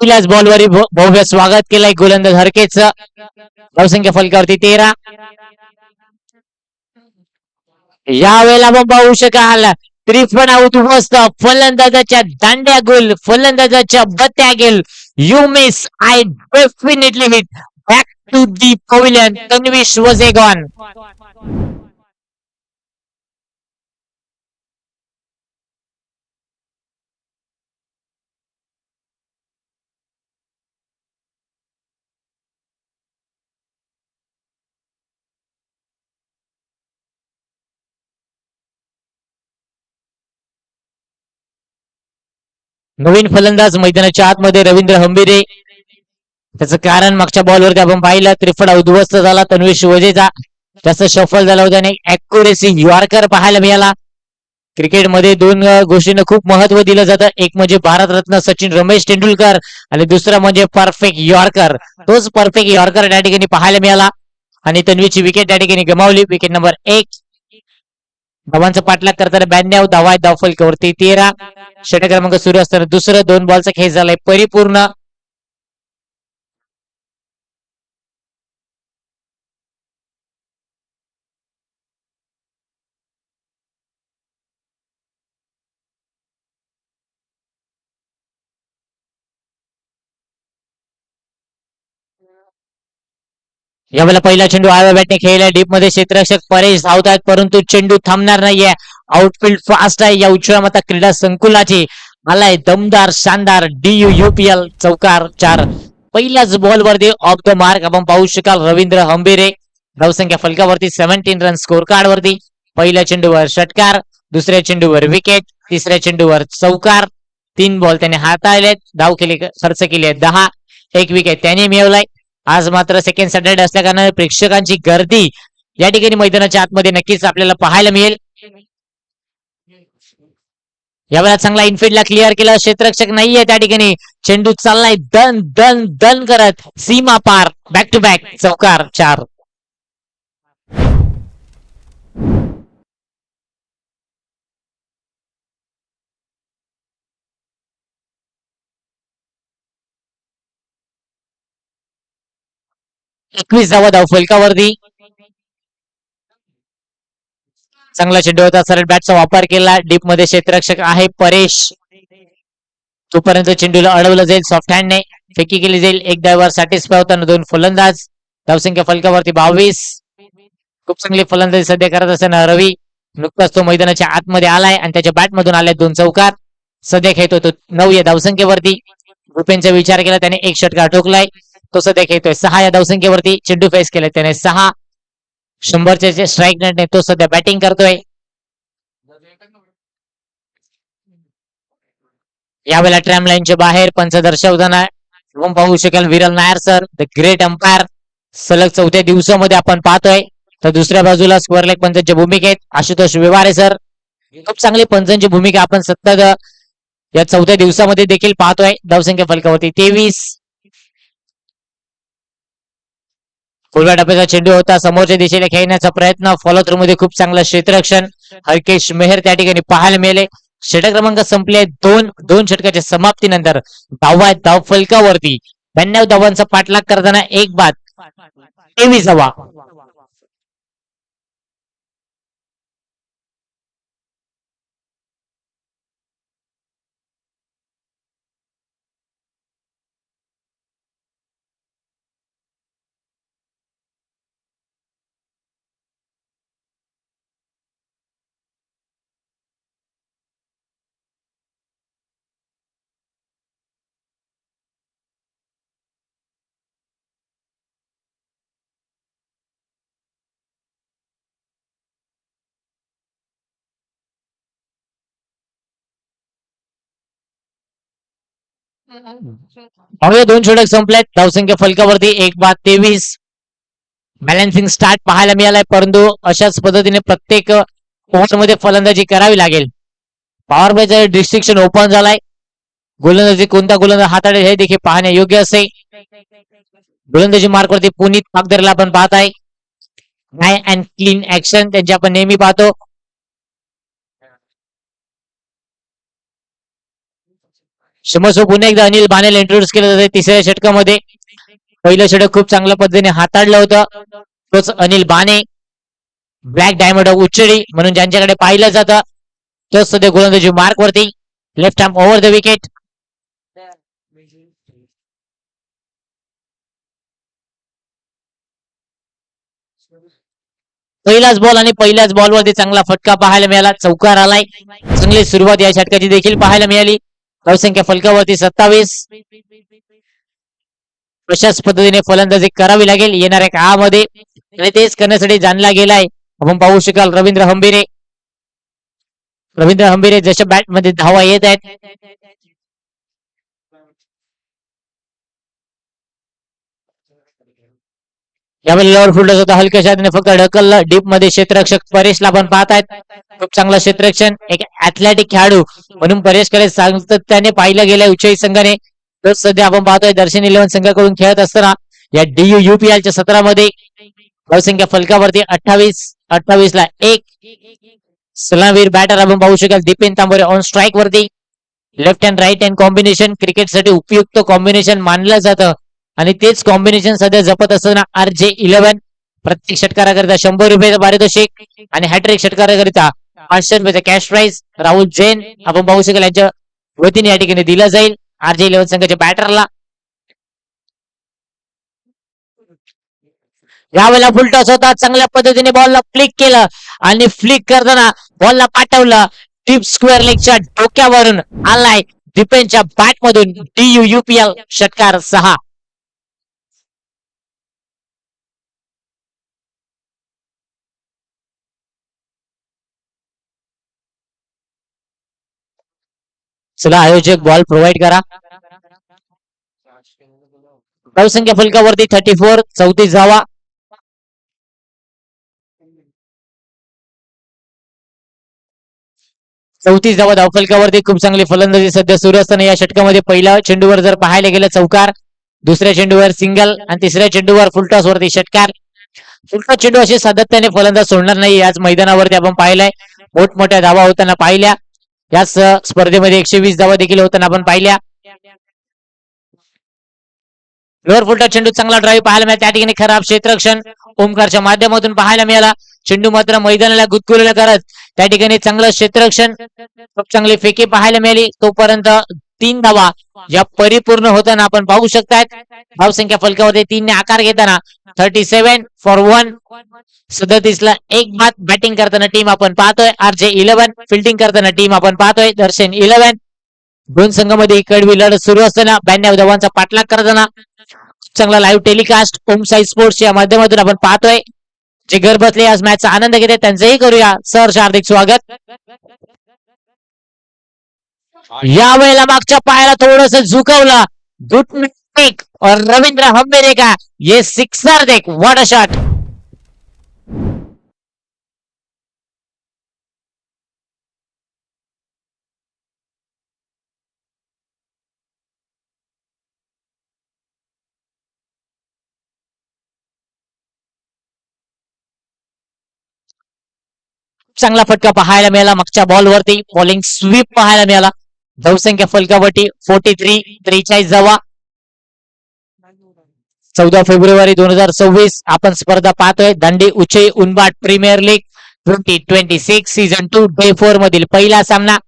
S4: पहिल्याच बॉलवर भव्य स्वागत केलंय गोलंदाज हरकेचं. धावसंख्या फलकावरती 13. यावेळेला आपण पाहू शकाल त्रिफळ उद्ध्वस्त, फलंदाजाच्या दांड्या गुल, फलंदाजाच्या बत्त्या गेल. You miss, I definitely hit. Back to the pavilion. Tanvish Waje gone. नवीन फलंदाज मैदानाच्या आतमध्ये रवींद्र हंबिरे. त्याचं कारण मागच्या बॉलवरती आपण पाहिलं त्रिफळा उद्ध्वस्त झाला तन्वीश वजेचा. जास्त सफल झाला होता आणि अॅक्युरेसी यॉर्कर पाहायला मिळाला. क्रिकेटमध्ये 2 गोष्टींना खूप महत्व दिलं जातं. एक म्हणजे भारतरत्न सचिन रमेश तेंडुलकर आणि दुसरं म्हणजे परफेक्ट यॉर्कर. तोच परफेक्ट यॉर्कर त्या ठिकाणी पाहायला मिळाला आणि तन्वीची विकेट त्या ठिकाणी गमावली. Wicket number 1. धावांचा पाठलाग करताना 92 धावा, धाव फलकावरती 13. षटक क्रमांक सुरू असताना दुसरं 2 बॉलचा खेळ झालाय परिपूर्ण. यावेळेला पहिला चेंडू आडव्या बॅटने खेळला. डीप मध्ये क्षेत्ररक्षक परेश धावतात, परंतु चेंडू थांबणार नाहीये. आउटफील्ड फास्ट आहे या उच्चमाता क्रीडा संकुलाची. आलाय दमदार शानदार DUPL चौकार 4. पहिल्याच बॉल वरती ऑफ द मार्क आपण पाहू शकाल रवींद्र हंबिरे. धावसंख्या फलकावरती 17 रन स्कोर कार्ड वरती. पहिल्या चेंडूवर षटकार, दुसऱ्या चेंडूवर विकेट, तिसऱ्या चेंडूवर चौकार. 3 बॉल त्याने हाताळलेत. धाव केली खर्च केली 10. 1 विकेट त्याने मिळवलाय. आज मात्र सेकंड सॅटर्डे असल्या कारणाने प्रेक्षकांची गर्दी या ठिकाणी मैदानाच्या आतमध्ये नक्कीच आपल्याला पाहायला मिळेल. यावेळेला चांगला इनफिल्डला क्लिअर केला. क्षेत्ररक्षक नाहीये त्या ठिकाणी. चेंडू चाललाय दन दन दन करत सीमा पार. बॅक टू बॅक चौकार 4. 21 धावा धावफलकावरती. चांगला चेंडू होता, सरळ बॅटचा वापर केला. डीप मध्ये क्षेत्ररक्षक आहे परेश, तोपर्यंत चेंडूला अडवलं जाईल सॉफ्ट हँडने, फेकी केली जाईल. एक डायव्हर सॅटिस्फाय होताना दोन फलंदाज. धावसंख्या फलकावरती 22. खूप चांगली फलंदाजी सध्या करत असताना रवी नुकताच तो मैदानाच्या आतमध्ये आलाय आणि त्याच्या बॅट मधून आलाय दोन चौकार. सध्या खेळतोय तो 9 या धावसंख्येवरती. भूपेनचा विचार केला त्याने, एक षटकार ठोकलाय. तो सध्या खेळतोय 6 या धावसंख्येवरती. चेंडू फेस केलाय त्याने 6. 100च्या स्ट्राईक रेटने तो सध्या बॅटिंग करतोय. यावेळेला ट्रॅम लाईनच्या बाहेर पंच दर्शवताना आपण पाहू शकाल विरल Nair sir, the great umpire. सलग 4थ्या दिवसामध्ये आपण पाहतोय. तर दुसऱ्या बाजूला स्क्वेअर लेग पंचांच्या भूमिकेत आशुतोष विवारे सर. खूप चांगली पंचांची भूमिका आपण सतत या 4थ्या दिवसामध्ये देखील पाहतोय. धावसंख्या फलकावरती 23. फुलव्या टप्प्याचा चेंडू होता, समोरच्या दिशेने खेळण्याचा प्रयत्न. फॉलो थ्रू मध्ये खूप चांगलं क्षेत्ररक्षण. हरकेश मेहर त्या ठिकाणी पाहायला मिळाले. षटक क्रमांक संपले. दोन षटकाच्या समाप्तीनंतर धावा आहेत धाव फलकावरती. 92 धावांचा पाठलाग करताना एक बाद 23 धावा. दोन षटक संपलेत. धावसंख्या फलकावरती एक बाद 23. बॅलन्सिंग स्टार्ट पाहायला मिळालाय, परंतु अशाच पद्धतीने प्रत्येक ओव्हर मध्ये फलंदाजी करावी लागेल. पॉवर प्लेचं डिस्ट्रिक्शन ओपन झालाय. गोलंदाजी कोणता गोलंदाज हाताळेल हे देखील पाहणे योग्य असे. गोलंदाजी मार्कवरती पुनीत पागदरला आपण पाहत आहे. नाय अँड क्लीन ऍक्शन त्यांची आपण नेहमी पाहतो. क्षमस्व पुन्हा एकदा अनिल बानेला इंट्रोड्यूस केलं जाते तिसऱ्या षटकामध्ये. पहिलं षटक खूप चांगल्या पद्धतीने हाताळलं होतं. तोच अनिल बाने, ब्लॅक डायमंड ऑफ उच्चडी म्हणून ज्यांच्याकडे पाहिलं जातं, तोच सध्या गोलंदाजी मार्क वरती. Left hand over the wicket. पहिलाच बॉल आणि पहिल्याच बॉलवरती चांगला फटका पाहायला मिळाला. चौकार आलाय. चांगली सुरुवात या षटकाची देखील पाहायला मिळाली. धावसंख्या फलकावरती 27. अशाच पद्धतीने फलंदाजी करावी लागेल येणाऱ्या काळामध्ये आणि तेच करण्यासाठी जाणला गेलाय. आपण पाहू शकाल रवींद्र हंबीरे जशा बॅट मध्ये धावा येत आहेत. यावेळी लॉर्ड फुल्डर्स होता, हलक्या शादीने फक्त ढकललं. डीप मध्ये क्षेत्ररक्षक परेशला आपण पाहत आहेत. खूप चांगलं क्षेत्ररक्षण. एक ऍथलेटिक खेळाडू म्हणून परेशकडे सातत्याने पाहिलं गेलंय उच्चाई संघाने. तर सध्या आपण पाहतोय दर्शन 11 संघाकडून खेळत असताना या DUUPLच्या सत्रामध्ये धावसंख्या फलकावरती 28 ला 1. सलामीवीर बॅटर आपण पाहू शकाल दीपेन तांबोरे ऑन स्ट्राईक वरती. Left hand right hand combination क्रिकेटसाठी उपयुक्त कॉम्बिनेशन मानलं जातं आणि तेच कॉम्बिनेशन सध्या जपत असताना RJ11 प्रत्येक षटकाराकरिता 100 रुपयाचं पारितोषिक आणि हॅट्रिक षटकाराकरिता 500 रुपयाचा कॅश प्राइज राहुल जैन आपण पाहू शकाल यांच्या वतीने या ठिकाणी दिला जाईल RJ11 संघाच्या बॅटरला. यावेळेला फुलटॉस होता. चांगल्या पद्धतीने बॉलला फ्लिक केलं आणि फ्लिक करताना बॉलला पाठवलं. डीप स्क्वेअर लेगच्या डोक्यावरून आलाय दीपेनच्या बॅट मधून. DUUPL षटकार 6. चला आयोजक बॉल प्रोव्हाइड करा. धावसंख्या फलकावरती 34. 34 धावा. धावफलकावरती खूप चांगली फलंदाजी सध्या सुरू असताना या षटकामध्ये पहिल्या चेंडूवर जर पाहायला गेलं चौकार, दुसऱ्या चेंडूवर सिंगल आणि तिसऱ्या चेंडूवर फुलटॉस वरती षटकार. फुलटॉस चेंडू असे सातत्याने फलंदाज सोडणार नाही. याच मैदानावरती आपण पाहिलंय मोठमोठ्या धावा होताना पाहिल्या. याच स्पर्धेमध्ये 120 धावा देखील होताना आपण पाहिल्या. लोअर फुलटा चेंडू चांगला ड्राईव्ह पाहायला मिळाला. त्या ठिकाणी खराब क्षेत्ररक्षण ओमकारच्या माध्यमातून पाहायला मिळाला. चेंडू मात्र मैदानाला गुदगुलेला करत त्या ठिकाणी चांगलं क्षेत्ररक्षण, खूप चांगली फेकी पाहायला मिळाली. तोपर्यंत 3 धावा या परिपूर्ण होताना आपण पाहू शकतायत. धावसंख्या फलकामध्ये 3 ने आकार घेताना 37 फॉर 1. 37ला एक बाद बॅटिंग करताना टीम आपण पाहतोय. RJ 11 फिल्डिंग करताना टीम आपण पाहतोय. दर्शन 11. दोन संघामध्ये कडवी लढत सुरू असताना 92 धावांचा पाठलाग करताना चांगला लाईव्ह टेलिकास्ट ओम साई स्पोर्ट्स या माध्यमातून आपण पाहतोय. जे घर बसले आज मॅचचा आनंद घेते त्यांचंही करूया सहर्ष हार्दिक स्वागत. या वेळेला मागच्या पायाला थोडस झुकवलं. गुड टेक और रवींद्र हंबेरे का ये सिक्सर देख, व्हाट अ शॉट. चांगला फटका पाहायला मिळाला. मागच्या बॉलवरती बॉलिंग स्वीप पाहायला मिळाला. धावसंख्या फलकावरती 43 धावा. 14 फेब्रुवारी 2026 आपण स्पर्धा पाहतोय. दांडी उचे उनबाट प्रीमियर लीग 2026 सीझन 2 डे 4 मधील पहिला सामना.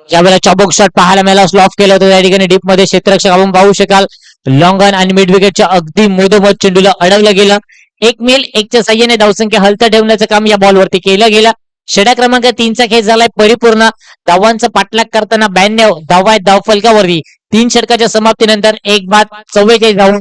S4: ज्यावेळेला चॉबॉक शॉट पाहायला मिळाला, स्लॉफ केलं होतं त्या ठिकाणी डीप मध्ये क्षेत्ररक्षक आपण पाहू शकाल. लॉंग ऑन आणि मिड विकेटच्या अगदी मधोमध चेंडूला अडवलं गेलं. 1 मेल 1च्या साह्याने धावसंख्या हलतं ठेवण्याचं काम या बॉलवरती केलं गेलं. षडा क्रमांक 3चा खेळ झालाय परिपूर्ण. धावांचा पाठलाग करताना 92 धावा आहेत धाव फलकावरती. 3 षटकाच्या समाप्तीनंतर एक बाद 44 धावा.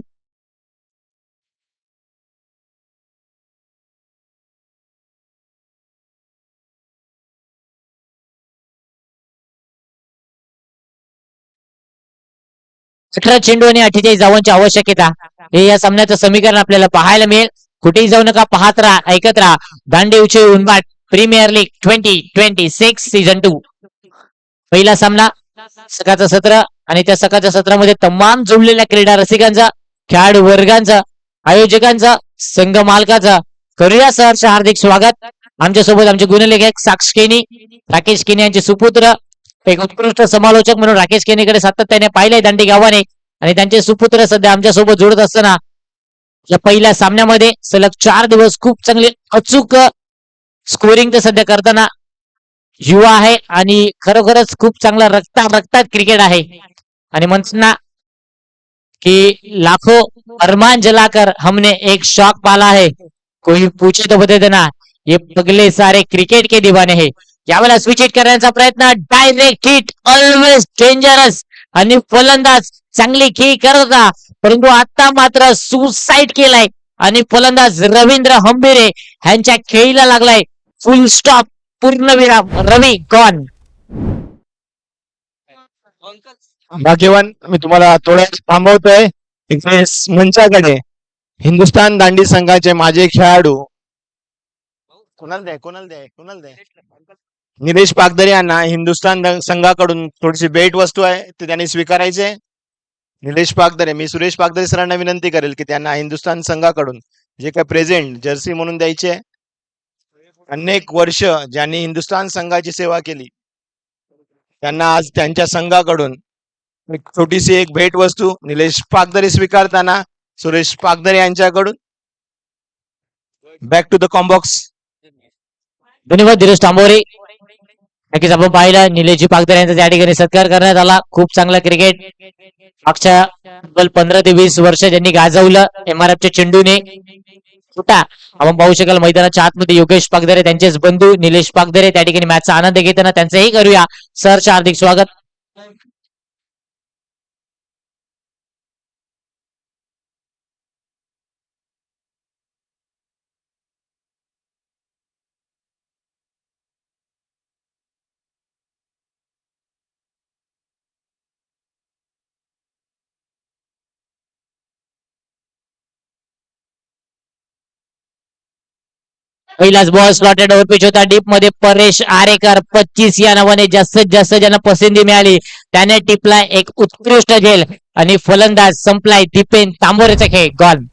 S4: अठरा चेंडू आणि 48 धावांची आवश्यकता हे या सामन्याचं समीकरण आपल्याला पाहायला मिळेल. कुठेही जाऊ नका, पाहत राहा, ऐकत राहा. दांडे उचे उनबाट प्रीमियर लीग 2026 सीझन 2 पहिला सामना, सकाळचं सत्र आणि त्या सकाळच्या सत्रामध्ये तमाम जुळलेल्या क्रीडा रसिकांचा, खेळाडू वर्गांचा, आयोजकांचा, संघ मालकाचा करूया सहर्ष हार्दिक स्वागत. आमच्यासोबत आमचे गुणलेखक साक्ष केनी, राकेश केनी यांचे सुपुत्र, एक उत्कृष्ट समालोचक म्हणून राकेश केनीकडे सातत्याने पाहिलंय दांडी गावाने आणि त्यांचे सुपुत्र सध्या आमच्यासोबत जोडत असताना या पहिल्या सामन्यामध्ये सलग 4 दिवस खूप चांगले अचूक स्कोरिंग तर सध्या करताना युवा आहे आणि खरोखरच खूप चांगला रक्तात क्रिकेट आहे. आणि म्हणताना कि लाखो अरमान जलाकर हमने एक शौक पाला है, कोई पूछे तो बता देना ये पगले सारे क्रिकेट के दीवाने है. यावेळेला स्विच हिट करण्याचा प्रयत्न, डायरेक्ट हिट, ऑलवेज डेंजरस आणि फलंदाज चांगली खेळी करत होता, परंतु आता मात्र सुसाईड केलाय आणि फलंदाज रवींद्र हंबीरे यांच्या खेळीला लागलाय फुल स्टॉप, पूर्णविराम. रवी गॉन.
S2: भाग्यवान, मी तुम्हाला थोडं थांबवतोय. इकडे मंचाकडे हिंदुस्थान दांडी संघाचे माजी खेळाडू कोणाला द्या निलेश पागदरे यांना हिंदुस्थान संघाकडून थोडीशी भेट वस्तू आहे ते त्यांनी स्वीकारायचे. निलेश पागदरे, मी सुरेश पागदरे सरांना विनंती करेल की त्यांना हिंदुस्थान संघाकडून जे काही प्रेझेंट जर्सी म्हणून द्यायचे. अनेक वर्ष ज्यांनी हिंदुस्थान संघाची सेवा केली त्यांना आज त्यांच्या संघाकडून छोटीशी एक भेट वस्तू निलेश पागदरे स्वीकारताना सुरेश पागदरे यांच्याकडून. Back to the comm box.
S4: धन्यवाद धीरज तांबोरे. नक्कीच आपण पाहिलं निलेशजी पागदरे यांचा त्या ठिकाणी सत्कार करण्यात आला. खूप चांगला क्रिकेट मागच्या 15 ते 20 वर्ष ज्यांनी गाजवलं MRFच्या चेंडूने. कुठा आपण पाहू शकाल मैदानाच्या आतमध्ये योगेश पागदरे त्यांचेच बंधू निलेश पागदरे त्या ठिकाणी मॅचचा आनंद घेताना त्यांचंही करूया सरचे हार्दिक स्वागत. पहिलाच बॉल स्लॉटेड ओव्हर पिच होता डीप मध्ये परेश आरेकर 25 या नावाने जास्तीत जास्त ज्यांना पसंती मिळाली त्याने टिपला एक उत्कृष्ट झेल आणि फलंदाज संपलाय दीपेन तांबोरेचा खेळ गॉल.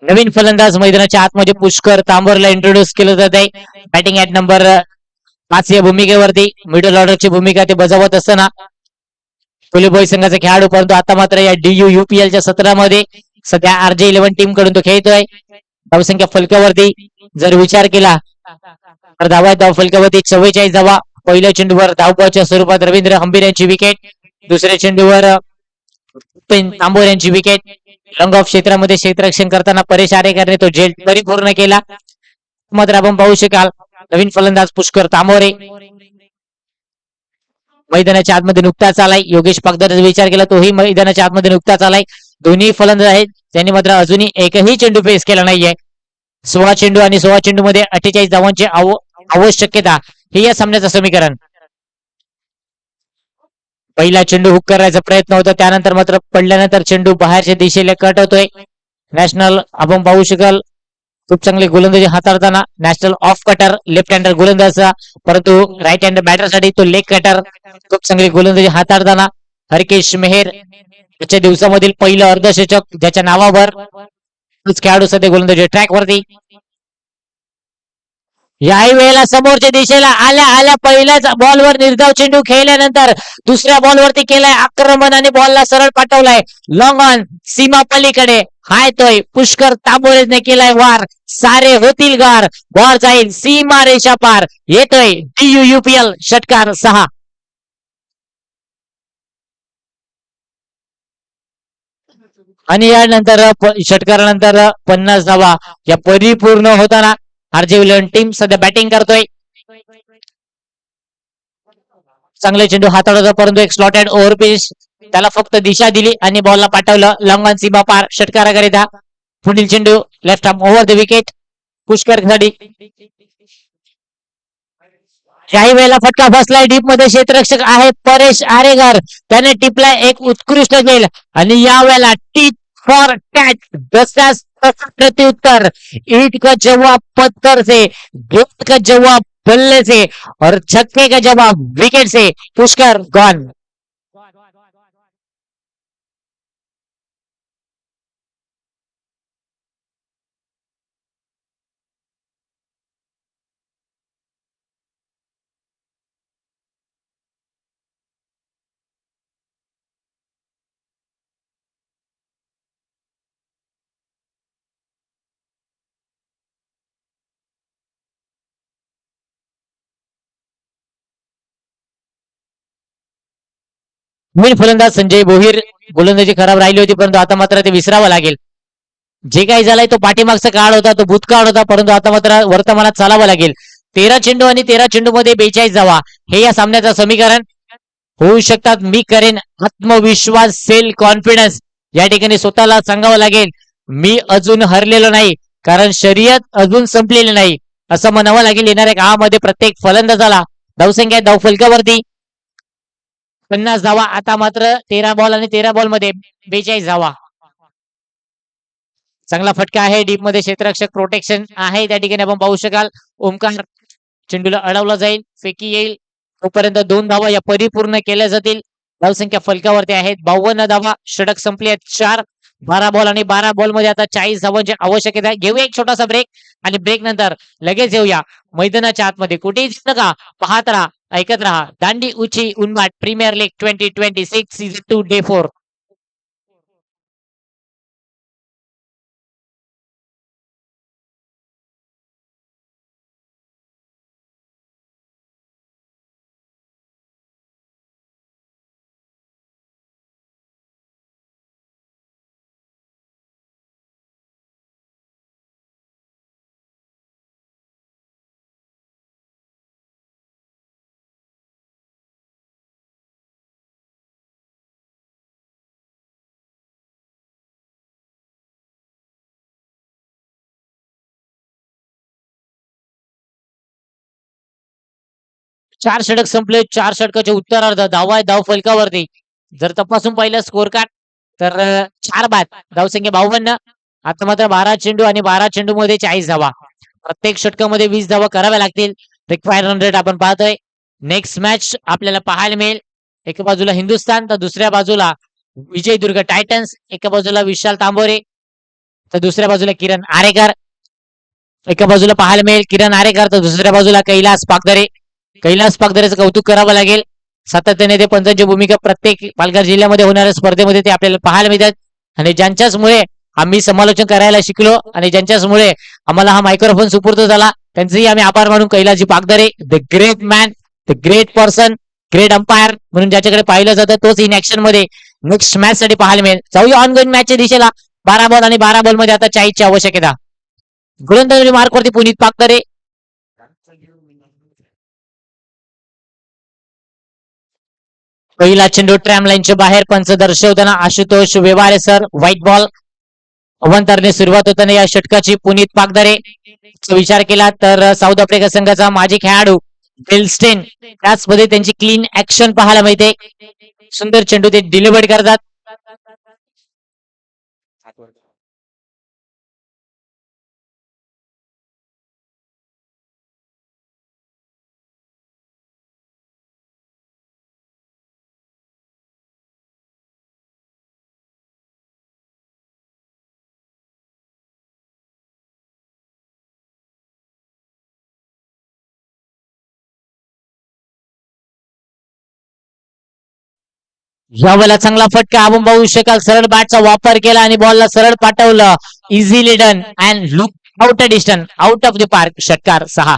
S4: नवीन फलंदाज मैदानाच्या आतमध्ये पुष्कर तांबोरला इंट्रोड्यूस केलं जात आहे. बॅटिंग ऍट नंबर 5 या भूमिकेवरती मिडल ऑर्डरची भूमिका ते बजावत असताना कोलीबॉय संघाचा खेळाडू, परंतु आता मात्र या DU UPL च्या सत्रामध्ये सध्या RJ11 टीम कडून तो खेळतोय. धावसंख्या फलकावरती जर विचार केला तर धाव फलकावरती 44 धावा. पहिल्या चेंडूवर धावपळच्या स्वरूपात रवींद्र हंबीर यांची विकेट, दुसऱ्या चेंडूवर तांबोर यांची विकेट. रंग ऑफ क्षेत्रामध्ये क्षेत्ररक्षण करताना परेश आरेकरने तो झेल परिपूर्ण केला. मात्र आपण पाहू शकाल नवीन फलंदाज पुष्कर तांबोरे मैदानाच्या आतमध्ये नुकताच आलाय. योगेश पागदार विचार केला तोही मैदानाच्या आतमध्ये नुकताच आलाय. दोन्ही फलंदाज आहेत त्यांनी मात्र अजूनही एकही चेंडू फेस केला नाहीये. 16 चेंडू आणि 16 चेंडू मध्ये 48 धावांची आवश्यकता हे या सामन्याचं समीकरण. पहिला चेंडू हुक करायचा प्रयत्न होता, त्यानंतर मात्र पडल्यानंतर चेंडू बाहेरच्या दिशेला कट होतोय. नॅशनल आपण पाहू शकाल खूप चांगली गोलंदाजी हाताळताना नॅशनल ऑफ कटर लेफ्ट हँडर गोलंदाज, परंतु राईट हँडर बॅटरसाठी तो लेग कटर खूप चांगली गोलंदाजी हाताळताना हरकेश मेहर आजच्या दिवसामधील पहिलं अर्धशतक ज्याच्या नावावर खेळाडू सध्या गोलंदाजी ट्रॅक वरती. याही वेळेला समोरच्या दिशेला आल्या आल्या पहिल्याच बॉलवर निर्धाव चेंडू खेळल्यानंतर दुसऱ्या बॉलवरती केलाय आक्रमण आणि बॉलला सरळ पाठवलाय लॉंग ऑन सीमा पलीकडे. हाय तोय पुष्कर तांबोळेने केलाय वार, सारे होतील गार, बॉल जाईल सीमा रेषा पार. येतोय DU UPL षटकार 6. आणि यानंतर षटकारानंतर 50 धावा या परिपूर्ण होताना RJ11 टीम सध्या बॅटिंग करतोय. चांगले चेंडू हाताळला परंतु एक स्लॉटेड ओव्हर पिच त्याला फक्त दिशा दिली आणि बॉलला पाठवलं लॉंग ऑन सीमा पार षटकाराकरिता. पुढील चेंडू left arm over the wicket Pushkar साठी. याही वेळेला फटका बसलाय डीप मध्ये क्षेत्ररक्षक आहे परेश आरेकर, त्याने टिपलाय एक उत्कृष्ट झेल आणि या वेळेला टी फॉर कॅच जसाच प्रत्युत्तर. ईट का जवाब पत्थर से, गेंद का जवाब बल्ले से और छक्के का जवाब विकेट से. पुष्कर गॉन. नवीन फलंदाज संजय भोईर. गोलंदाजी खराब राहिली होती परंतु आता मात्र ते विसरावं लागेल. जे काही झालंय तो पाठीमागचा काळ होता, तो भूतकाळ होता, परंतु आता मात्र वर्तमानात चालावं लागेल. 13 चेंडू आणि 13 चेंडू मध्ये 42 धावा हे या सामन्याचं समीकरण होऊ शकतात. मी करेन आत्मविश्वास सेल्फ कॉन्फिडन्स या ठिकाणी स्वतःला सांगावं लागेल मी अजून हरलेलो नाही, कारण शर्यत अजून संपलेली नाही असं म्हणावं लागेल. येणाऱ्या काळामध्ये प्रत्येक फलंदाजाला धावसंख्या धाव फलकावरती 50 धावा. आता मात्र 13 बॉल आणि 13 बॉल मध्ये 42 धावा. चांगला फटका आहे डीप मध्ये क्षेत्ररक्षक प्रोटेक्शन आहे त्या ठिकाणी आपण पाहू शकाल. ओमकार चेंडूला अडवला जाईल, फेकी येईल तोपर्यंत 2 धावा या परिपूर्ण केल्या जातील. धावसंख्या फलकावरती आहेत 52 धावा. षटक संपले आहेत 4. 12 बॉल आणि 12 बॉल मध्ये आता 40 धावांची आवश्यकता आहे. घेऊया एक छोटासा ब्रेक आणि ब्रेक नंतर लगेच येऊया मैदानाच्या आतमध्ये. कुठेही जाऊ नका, पाहत राहा, ऐकत राहा दांडी उची उन्माट प्रीमियर लीग 2026 सीझन 2 डे 4. 4 षटक संपले. 4 षटकाच्या उत्तरार्ध धावा आहे धाव फलकावरती. जर तपासून पाहिलं स्कोर कार्ड तर 4 बाद, धावसंख्या 52. आता मात्र 12 चेंडू आणि 12 चेंडू मध्ये 40 धावा. प्रत्येक षटकामध्ये 20 धावा कराव्या लागतील. रिक्वायर्ड रन रेट आपण पाहतोय. नेक्स्ट मॅच आपल्याला पाहायला मिळेल. एका बाजूला हिंदुस्थान तर दुसऱ्या बाजूला विजयदुर्ग टायटन्स. एका बाजूला विशाल तांबोरे तर दुसऱ्या बाजूला किरण आरेकर. एका बाजूला पाहायला मिळेल किरण आरेकर तर दुसऱ्या बाजूला कैलास पागदरे. कैलास पागदरेचं कौतुक करावं लागेल. सातत्याने ते पंचांची भूमिका प्रत्येक पालघर जिल्ह्यामध्ये होणाऱ्या स्पर्धेमध्ये ते आपल्याला पाहायला मिळतात आणि ज्यांच्याचमुळे आम्ही समालोचन करायला शिकलो आणि ज्यांच्याचमुळे आम्हाला हा मायक्रोफोन सुपूर्द झाला त्यांचेही आम्ही आभार मानून Kailasji Pagdare the great man, the great person, great umpire म्हणून ज्याच्याकडे पाहिलं जातं तोच इन ऍक्शन मध्ये नेक्स्ट मॅच साठी पाहायला मिळेल. जाऊया ऑन गोईंग मॅचच्या दिशेला. 12 बॉल आणि 12 बॉल मध्ये आता 40 ची आवश्यकता. गोलंदाजी मार्कवरती पुनीत पागदरे. पहिला चेंडू ट्रॅम लाईनच्या बाहेर. पंच दर्शवताना Ashutosh Vyavahare sir. White ball. अवंतरने सुरुवात होताना या षटकाची पुनीत पागदरे विचार केला तर साऊथ आफ्रिका संघाचा माजी खेळाडू बेलस्टेन त्याचमध्ये त्यांची क्लीन ऍक्शन पाहायला मिळते. सुंदर चेंडू ते डिलिव्हर्ड करतात. यावेळेला चांगला फटका आपण पाहू शकाल. सरळ बॅटचा वापर केला आणि बॉलला सरळ पाठवलं. Easily done and look out a distance out of the park. षटकार 6.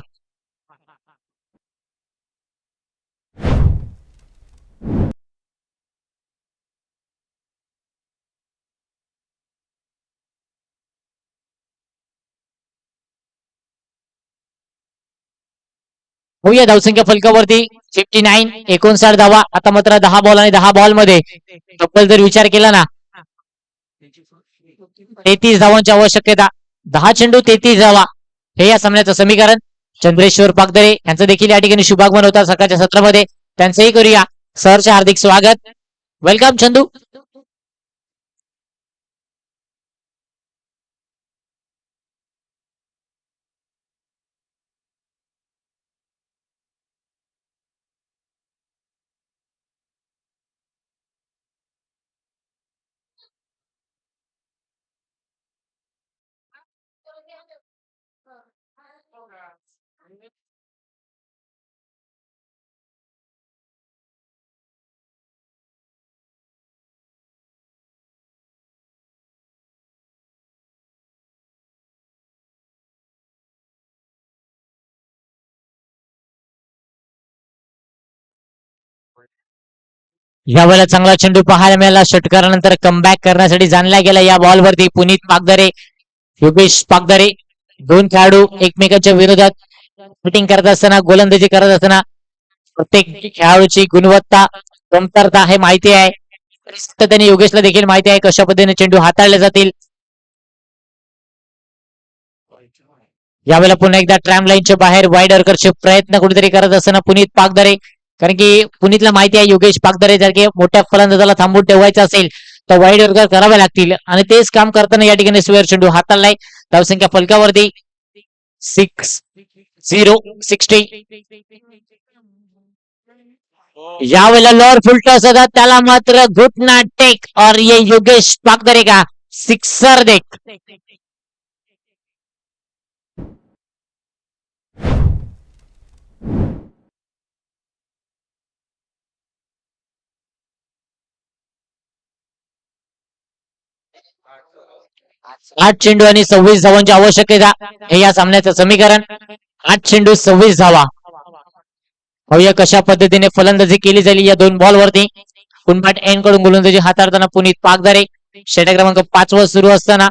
S4: होऊया धावसंख्या फलकावरती 59. 59 धावा. आता मात्र 10 बॉल आणि 10 बॉल मध्ये तब्बल जर विचार केला ना 33 धावांची आवश्यकता. 10 चेंडू 33 धावा हे या सामन्याचं समीकरण. चंद्रेश्वर पागदरे यांचं देखील या ठिकाणी शुभागमन होता सकाळच्या सत्रामध्ये. त्यांचंही करूया सरचे हार्दिक स्वागत. वेलकम चंदू. यावेळेला चांगला चेंडू पाहायला मिळाला. षटकारानंतर कमबॅक करण्यासाठी जाणला गेला या बॉलवरती पुनीत पागदरे, योगेश पागदरे. 2 खेळाडू एकमेकांच्या विरोधात बॅटिंग करत असताना गोलंदाजी करत असताना प्रत्येक खेळाडूची गुणवत्ता कमतरता हे माहिती आहे. सातत्याने योगेशला देखील माहिती आहे कशा पद्धतीने चेंडू हाताळले जातील. यावेळेला पुन्हा एकदा ट्रॅम लाईनच्या बाहेर वाईड अर्करचे प्रयत्न कुठेतरी करत असताना पुनीत पागदरे. कारण की पुनीतला माहिती आहे योगेश पागदरे सारखे मोठ्या फलंदाजाला थांबून ठेवायचं असेल तर वाईड अर्कर करावे लागतील आणि तेच काम करताना या ठिकाणी स्क्वेअर चेंडू हाताळलाय. धावसंख्या फलकावरती 6-0. 60. यावेळेला लॉर फुलटॉस होता त्याला मात्र घुटना टेक और ये योगेश पागदरे का सिक्सर देख. आठ चेंडू आणि 26 धावांची आवश्यकता हे या सामन्याचं समीकरण. 8 चेंडू 26 धावा. पाहूया कशा पद्धतीने फलंदाजी केली जाईल या 2 बॉलवरती. कुनबाट एन कडून गोलंदाजी हाताळताना पुनीत पागदरे. षटक क्रमांक 5 वर सुरू असताना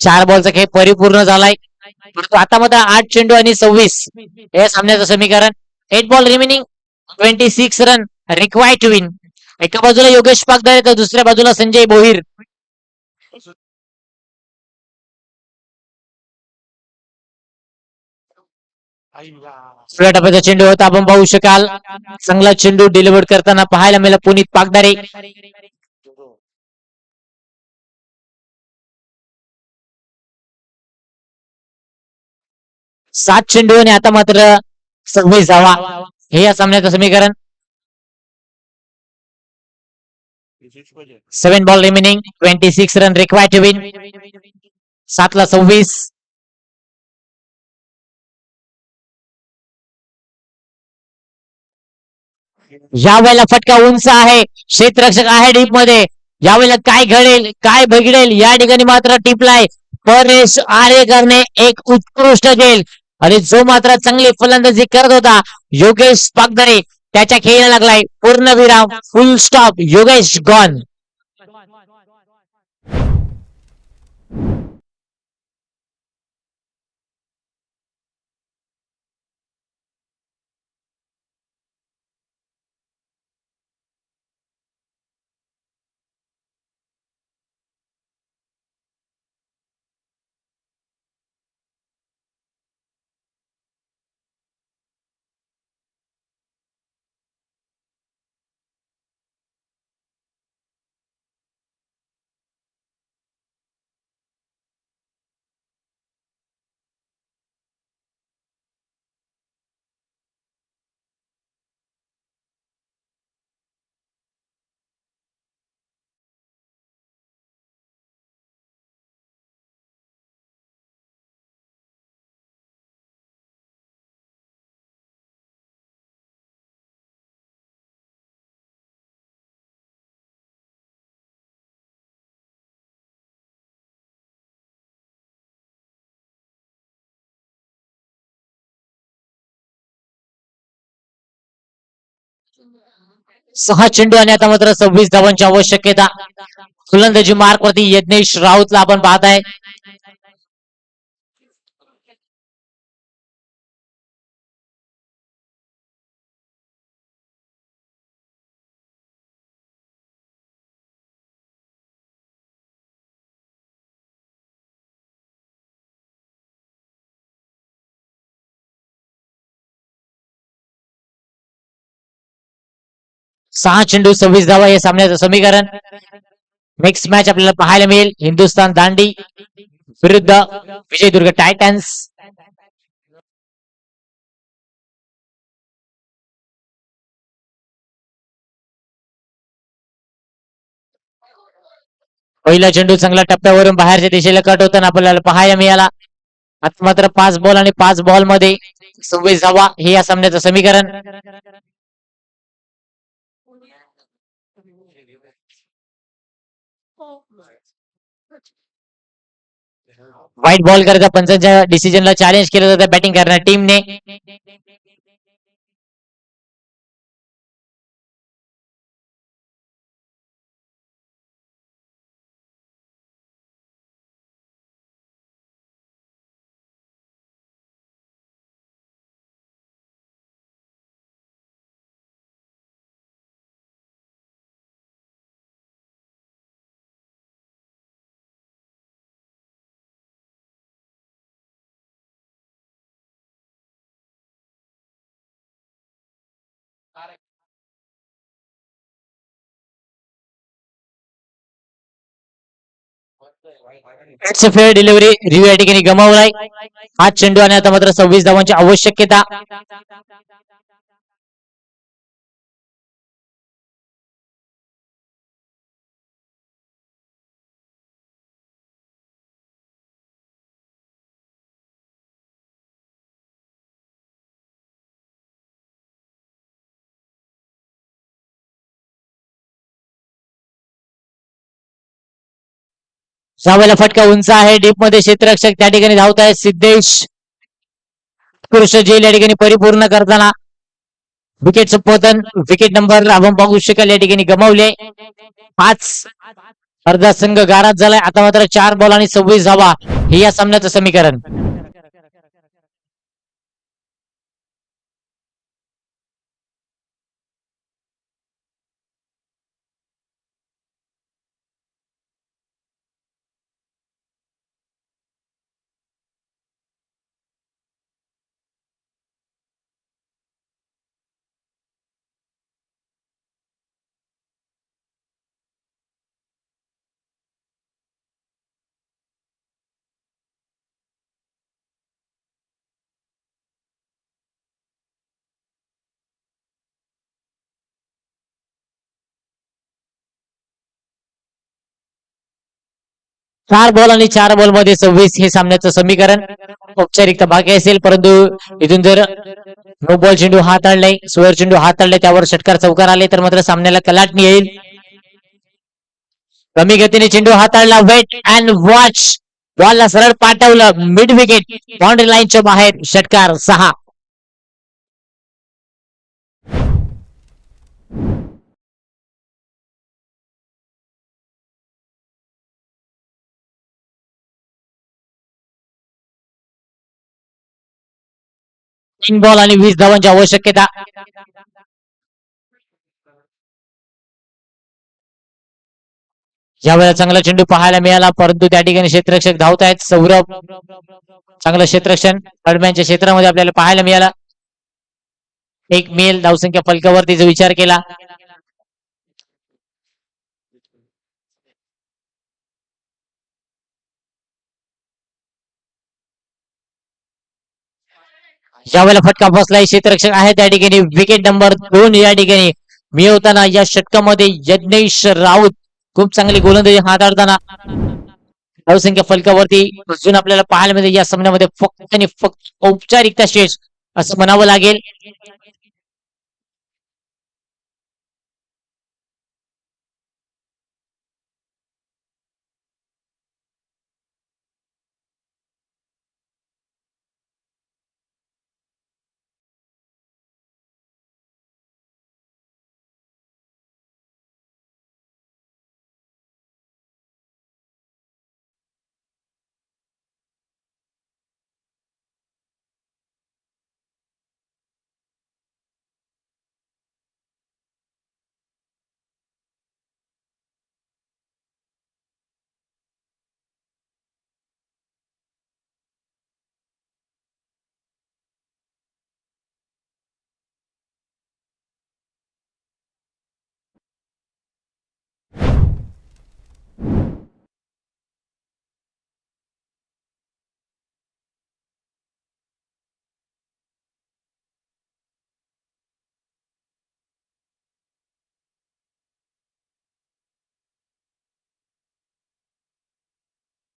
S4: 4 बॉलचा खेळ परिपूर्ण झालाय. आता मात्र 8 चेंडू आणि 26 हे सामन्याचं समीकरण. 8 ball remaining 26 run required to win. एका बाजूला योगेश पागदरे तर दुसऱ्या बाजूला संजय भोईर. दुसऱ्या टप्प्याचा चेंडू होता आपण पाहू शकाल. चांगला चेंडू डिलिव्हर करताना पाहायला मिळाला पुनीत पागदारे. सात चेंडू आणि आता मात्र 26 धावा हे या सामन्याचं समीकरण. 7 ball remaining, 26 run required to win. 7 ला 26. या वेळेला फटका उंच आहे, क्षेत्ररक्षक आहे डीप मध्ये. यावेळेला काय घडेल काय बिघडेल या ठिकाणी मात्र टिपलाय परेश आरेकरने एक उत्कृष्ट खेळ. आणि जो मात्र चांगली फलंदाजी करत होता योगेश पागदरे त्याच्या खेळाला लागलाय पूर्णविराम, फुल स्टॉप. योगेश गॉन. सहा चेंडू आणि आता मात्र 26 धावांची आवश्यकता. फलंदाजी मार्क वरती यज्ञेश राऊतला आपण पाहताय. सहा चेंडू 26 धावा हे सामन्याचं समीकरण. नेक्स्ट मॅच आपल्याला पाहायला मिळेल हिंदुस्थान दांडी विरुद्ध विजयदुर्ग टायटन्स. पहिला चेंडू चांगल्या टप्प्यावरून बाहेरच्या दिशेला कट होताना आपल्याला पाहायला मिळाला. आता मात्र 5 बॉल आणि 5 बॉल मध्ये 26 धावा हे या सामन्याचं समीकरण. व्हाईट बॉल करता पंचांच्या डिसिजनला चॅलेंज केलं जातं बॅटिंग करणाऱ्या टीमने. It's a fair delivery review या ठिकाणी गमावलाय. हा चेंडू आणि आता मात्र 26 धावांची आवश्यकता. यावेळेला फटका उंच आहे डीप मध्ये क्षेत्ररक्षक त्या ठिकाणी धावत आहे सिद्धेश पुरुष जेल या ठिकाणी परिपूर्ण करताना विकेटचं पतन. विकेट नंबर आपण बघू शकाल या ठिकाणी गमावले. 5 अर्धा संघ गारात झालाय. आता मात्र 4 बॉल आणि 26 धावा हे या सामन्याचं समीकरण. 4 बॉल आणि 4 बॉल मध्ये 26 हे सामन्याचं समीकरण औपचारिकता बाकी असेल, परंतु इथून जर नो बॉल चेंडू हाताळलाय, स्क्वेअर चेंडू हाताळलाय, त्यावर षटकार चौकार आले तर मात्र सामन्याला कलाटणी येईल. कमी गतीने चेंडू हाताळला, वेट अँड वॉच, बॉलला सरळ पाठवलं, मिड विकेट, बाउंड्री लाईनच्या बाहेर, षटकार 6. तीन बॉल आणि 20 धावांची आवश्यकता. यावेळेला चांगला चेंडू पाहायला मिळाला, परंतु त्या ठिकाणी क्षेत्ररक्षक धावत आहेत. सौरभ चांगलं क्षेत्ररक्षण कडब्यांच्या क्षेत्रामध्ये आपल्याला पाहायला मिळाला. एक मेल धावसंख्या फलकावरती जो विचार केला. यावेळेला फटका बसलाय, क्षेत्ररक्षक आहे त्या ठिकाणी. विकेट नंबर 2 या ठिकाणी मिळवताना या षटकामध्ये यज्ञेश राऊत खूप चांगली गोलंदाजी हाताळताना धावसंख्या फलकावरती अजून आपल्याला पाहायला मिळते. या सामन्यामध्ये फक्त आणि फक्त औपचारिकता शेष असं म्हणावं लागेल.